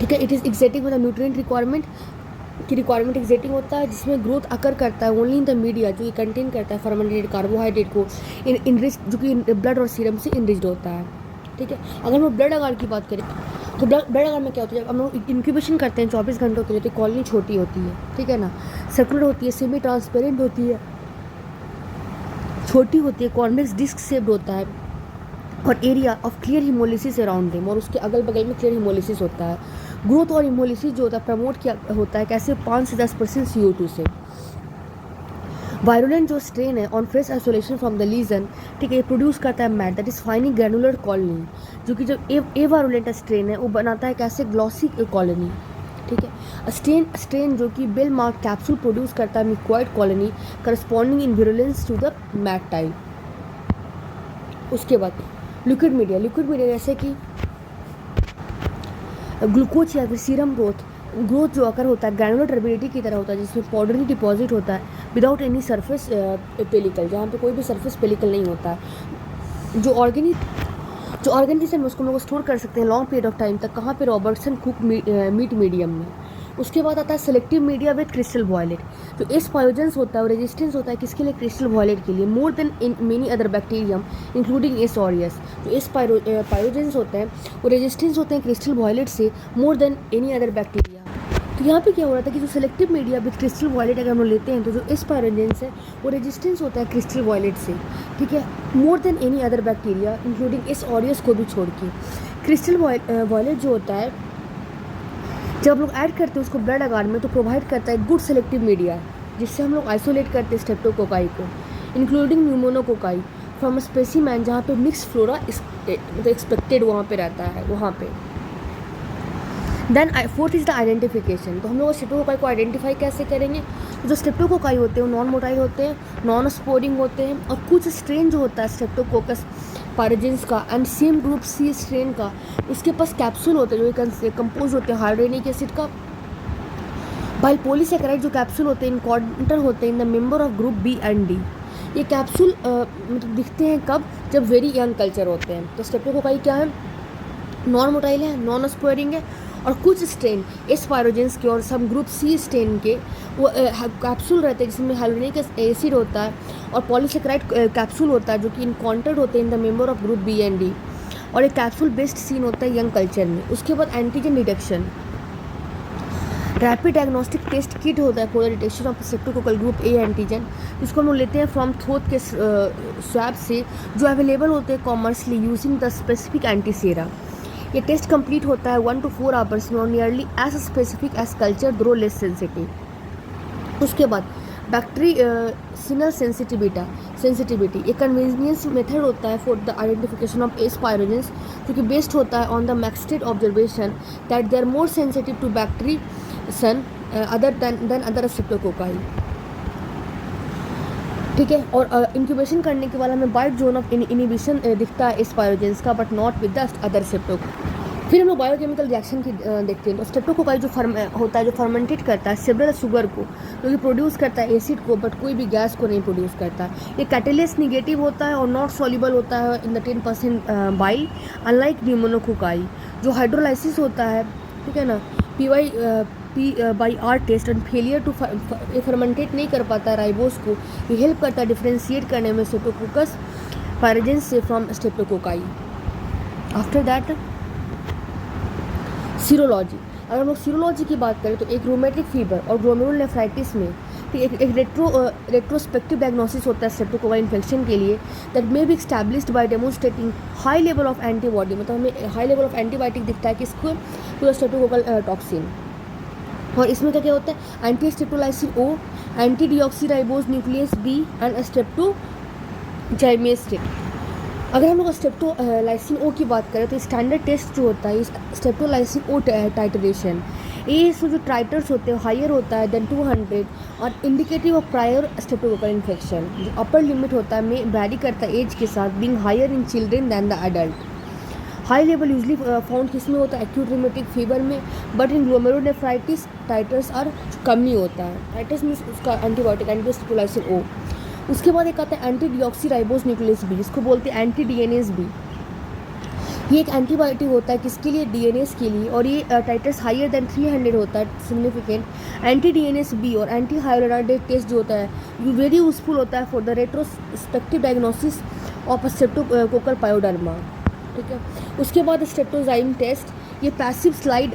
ठीक है। It is एग्जैक्टिंग with the nutrient requirement की रिक्वायरमेंट एग्जैक्टिंग होता है जिसमें ग्रोथ अकर करता है ओनली इन द मीडिया जो कि कंटेन करता है फर्मेंटेड कार्बोहाइड्रेट को इनरिच जो कि ब्लड और सीरम से इनरिच्ड होता है, ठीक है। अगर हम ब्लड अगार की बात करें तो ब्लड अगार में क्या होता है, जब हम लोग इंक्यूबेशन करते हैं 24 घंटों के लिए तो कॉलोनी छोटी होती है, ठीक है ना, सर्कुलर होती है, सेमी ट्रांसपेरेंट होती है, छोटी होती है, कॉन्वेक्स डिस्क शेप्ड होता है और area of clear haemolysis around them, और उसके अगल बगल में क्लियर हीमोलिसिस होता है। ग्रोथ और हीमोलिसिस जो होता है प्रमोट किया होता है कैसे, 5 से 10% CO2 से। वायरुलेंट जो स्ट्रेन है on fresh isolation from the lesion, ठीक है, ये प्रोड्यूस करता है matt that is finely granular colony, जो कि जब ए वायरुलेंट स्ट्रेन है वो बनाता है कैसे ग्लॉसी कॉलोनी, ठीक है। स्ट्रेन जो कि बेल मार्क कैप्सूल प्रोड्यूस करता है mucoid colony corresponding in virulence to the matt type. उसके बाद लिक्विड मीडिया जैसे कि ग्लूकोज या फिर सीरम ग्रोथ जो अकर होता है ग्रैनुलर टर्बिडिटी की तरह होता है जिसमें पाउडरी डिपॉजिट होता है विदाउट एनी सरफेस पेलिकल, जहाँ पे कोई भी सरफेस पेलिकल नहीं होता है। जो ऑर्गेनिज्म है उसको हम लोग स्टोर कर सकते हैं लॉन्ग पीरियड ऑफ टाइम तक, कहाँ पे रॉबर्टसन कुक मीट मीडियम में, उसके बाद आता है selective media with crystal violet. जो एस पायोजेंस होता है वो रेजिस्टेंस होता है किसके लिए, क्रिस्टल वॉयलेट के लिए, more than in many other bacterium including S aureus. जो एस पायोजेंस होते हैं वो रेजिस्टेंस होते हैं क्रिस्टल वॉयलेट से more than any other bacteria. तो यहाँ पे क्या हो रहा था कि जो selective media with crystal violet अगर हम लोग लेते हैं तो जो एस पायोजेंस है वो रेजिस्टेंस होता है क्रिस्टल वॉयलेट से, ठीक है, मोर than any other bacteria including S aureus को भी छोड़ के। क्रिस्टल वॉयलेट जो होता है जब हम लोग ऐड करते हैं उसको ब्लड अगार में तो प्रोवाइड करता है गुड सेलेक्टिव मीडिया, जिससे हम लोग आइसोलेट करते हैं स्ट्रेप्टोकोकाई को इंक्लूडिंग न्यूमोनोकोकाई फ्रॉम स्पेसीमैन जहाँ पे मिक्स फ्लोरा मतलब एक्सपेक्टेड वहाँ पे रहता है वहाँ पे। Then fourth is the identification. तो हम लोग स्ट्रेप्टोकोकाई को आइडेंटिफाई कैसे करेंगे, जो स्ट्रेप्टोकोकाई होते हैं वो नॉन मोटाइल होते हैं, नॉन स्पोरिंग होते हैं, और कुछ स्ट्रेन जो होता है स्ट्रेप्टोकोकस पायरोजेंस का and same group C strain का, उसके पास कैप्सूल होते हैं जो कंपोज होते हैं हाइड्रोनिक एसिड का, बाइल पॉलीसैकेराइड जो कैप्सूल होते हैं इनकॉर्डिनेटर होते हैं in the member of group B and D. ये कैप्सूल मतलब दिखते हैं कब, जब वेरी यंग कल्चर होते हैं। तो स्ट्रेप्टोकोकाई क्या है, नॉन मोटाइल है, नॉन स्पोरिंग है, और कुछ स्ट्रेन एस पायरोजेंस के और सम ग्रुप सी स्ट्रेन के वो कैप्सूल रहते हैं जिसमें हाइड्रोनिक एसिड होता है और पॉलीसैकेराइड कैप्सूल होता है जो कि इनकॉन्टेड होते हैं in the member of group B and D, और एक कैप्सूल बेस्ड सीन होता है यंग कल्चर में। उसके बाद antigen detection, rapid diagnostic test kit होता है for the detection of streptococcal group A antigen, जिसको हम लोग लेते हैं फ्रॉम थ्रोट के स्वैब से जो अवेलेबल होते हैं commercially using the specific antisera. ये टेस्ट कंप्लीट होता है 1 to 4 आवर्स में और nearly as specific as culture though less sensitive. उसके बाद बैक्टीरियल सेंसिटिविटी एक कन्वीनियंस मेथड होता है for the identification of S pyogenes, जो कि बेस्ड होता है on the Maxted observation that they are more sensitive to bacitracin other than other streptococci, ठीक है। और इंक्यूबेशन करने के बाद हमें वाइड जोन ऑफ इनिबिशन दिखता है इस पायरोजेंस का, but not with the other streptococci. फिर हम लोग बायोकेमिकल रिएक्शन की देखते हैं। तो स्ट्रेप्टोकोकाई जो होता है जो फर्मेंटेट करता है सेवरल शुगर को, जो कि प्रोड्यूस करता है एसिड को, बट कोई भी गैस को नहीं प्रोड्यूस करता। ये कैटेलिस्ट निगेटिव होता है और नॉट सॉल्युबल होता है in the 10% bile, unlike pneumococci जो हाइड्रोलाइसिस होता है, ठीक है ना, P/R test and failure to ferment नहीं कर पाता राइबोस को। ये हेल्प करता है डिफ्रेंशिएट करने में स्ट्रेप्टोकोकस पायरोजेंस से from streptococci. After that serology, अगर हम लोग सीरोलॉजी की बात करें तो एक रोमेटिक फीवर और ग्लोमेरुलोनेफ्राइटिस में एक रेट्रोस्पेक्टिव डायग्नोसिस होता है स्ट्रेप्टोकोकाई इन्फेक्शन के लिए, that may be established bye demonstrating high level of antibody, मतलब हमें हाई लेवल ऑफ एंटीबायोटिक दिखता है किसको, टू स्ट्रेप्टोकोकल टॉक्सिन। और इसमें क्या क्या होता है, anti streptolysin O, anti deoxyribose nuclease B and streptozymes. अगर हम लोग स्ट्रेप्टोलाइसिन ओ की बात करें तो स्टैंडर्ड टेस्ट जो होता है स्ट्रेप्टोलाइसिन ओ टाइटरेशन, ये इसमें जो टाइटर्स होते हैं हायर होता है देन 200 और indicative of prior streptococcal infection. जो अपर लिमिट होता है में वैरी करता है एज के साथ, being higher in children than the adult. High level usually found किस में होता है, एक्यूट रिमेटिक फीवर में, but in glomerulonephritis titres are कम ही होता है। टाइटर्स मीन्स उसका एंटीबायोटिक एंटी स्ट्रेप्टोलाइसिन ओ। उसके बाद एक आता है एंटी डीऑक्सीराइबोज न्यूक्लियस बी, जिसको बोलते हैं एंटी डीएनएस बी। ये एक एंटीबायोटिक होता है किसके लिए, डीएनएस के लिए, और ये टाइटर्स हायर देन 300 होता है सिग्निफिकेंट। एंटी डीएनएस बी और एंटी हाइलोराइडेट टेस्ट जो होता है ये वेरी यूजफुल होता है for the retrospective diagnosis of streptococcal pyoderma, ठीक है। उसके बाद स्ट्रेप्टोजाइम टेस्ट, ये पैसिव स्लाइड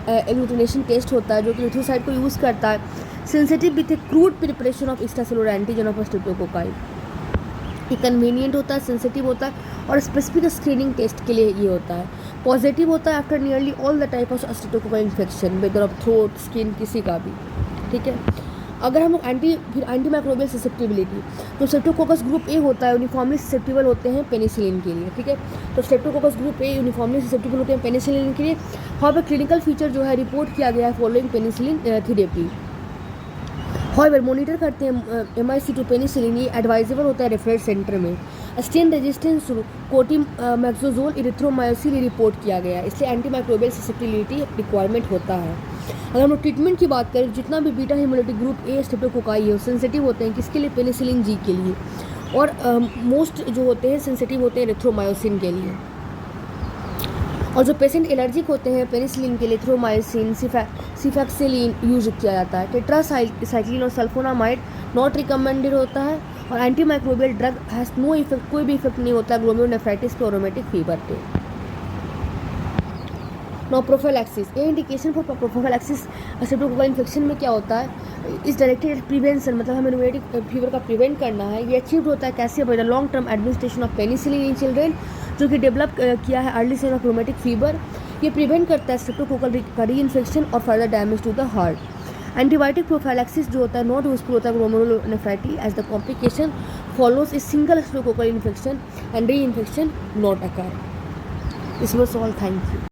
एग्लूटिनेशन टेस्ट होता है जो कि लिथोसाइड को यूज़ करता है, sensitive with A crude preparation of extracellular antigen of streptococci. ये कन्वीनियंट होता है, सेंसिटिव होता है और स्पेसिफिक स्क्रीनिंग टेस्ट के लिए ये होता है। पॉजिटिव होता है after nearly all the type of streptococcal infection whether of throat skin किसी का भी, ठीक है। अगर हम लोग एंटी माइक्रोबियल ससेप्टिबिलिटी, तो स्ट्रेप्टोकोकस ग्रुप ए होता है यूनिफॉर्मली ससेप्टिबल होते हैं पेनिसिलिन के लिए, ठीक है। तो स्ट्रेप्टोकोकस ग्रुप ए यूनिफॉर्मली ससेप्टिबल होते हैं पेनिसिलिन के लिए। हाउएवर क्लिनिकल फीचर जो है रिपोर्ट किया गया है following penicillin therapy. However monitor करते हैं MIC टू पेनिसिलिन, ये एडवाइजेबल होता है रेफरेंस सेंटर में। स्टेन रेजिस्टेंस कोटिमैक्सोजोल इरिथ्रोमायोसिन रिपोर्ट किया गया है, इसलिए एंटी माइक्रोबियल ससेप्टिबिलिटी रिक्वायरमेंट होता है। अगर हम लोग ट्रीटमेंट की बात करें, जितना भी beta hemolytic group A streptococci है सेंसिटिव होते हैं किसके लिए, पेनिसिलिन जी के लिए, और मोस्ट जो होते हैं सेंसिटिव होते हैं एरिथ्रोमायोसिन के लिए। और जो पेशेंट एलर्जिक होते हैं पेनिसिलिन के लिए थ्रोमाइसिन सिफैक्सिलिन यूज किया जाता है। टेट्रासाइक्लिन और सल्फोनामाइड नॉट रिकमेंडेड होता है। और antimicrobial drug has no effect, कोई भी इफेक्ट नहीं होता ग्लोमेरुलोनेफ्राइटिस पे और रोमेटिक फीवर पे। नो प्रोफाइलैक्सिस, ये indication for prophylaxis streptococcal infection में क्या होता है, इस डायरेक्टेड प्रिवेंशन, मतलब हमें रोमेटिक फीवर का प्रिवेंट करना है। ये अचीव होता है कैसे, by the long term administration of penicillin in children, जो कि डेवलप किया है early stage of rheumatic fever. ये प्रिवेंट करता है स्ट्रेप्टोकोकल का री इन्फेक्शन और further damage to the heart. Antibiotic prophylaxis जो होता है नॉट यूजफुल होता है glomerulonephritis as the complication follows a single streptococcal infection and reinfection not occur. This was all, thank you.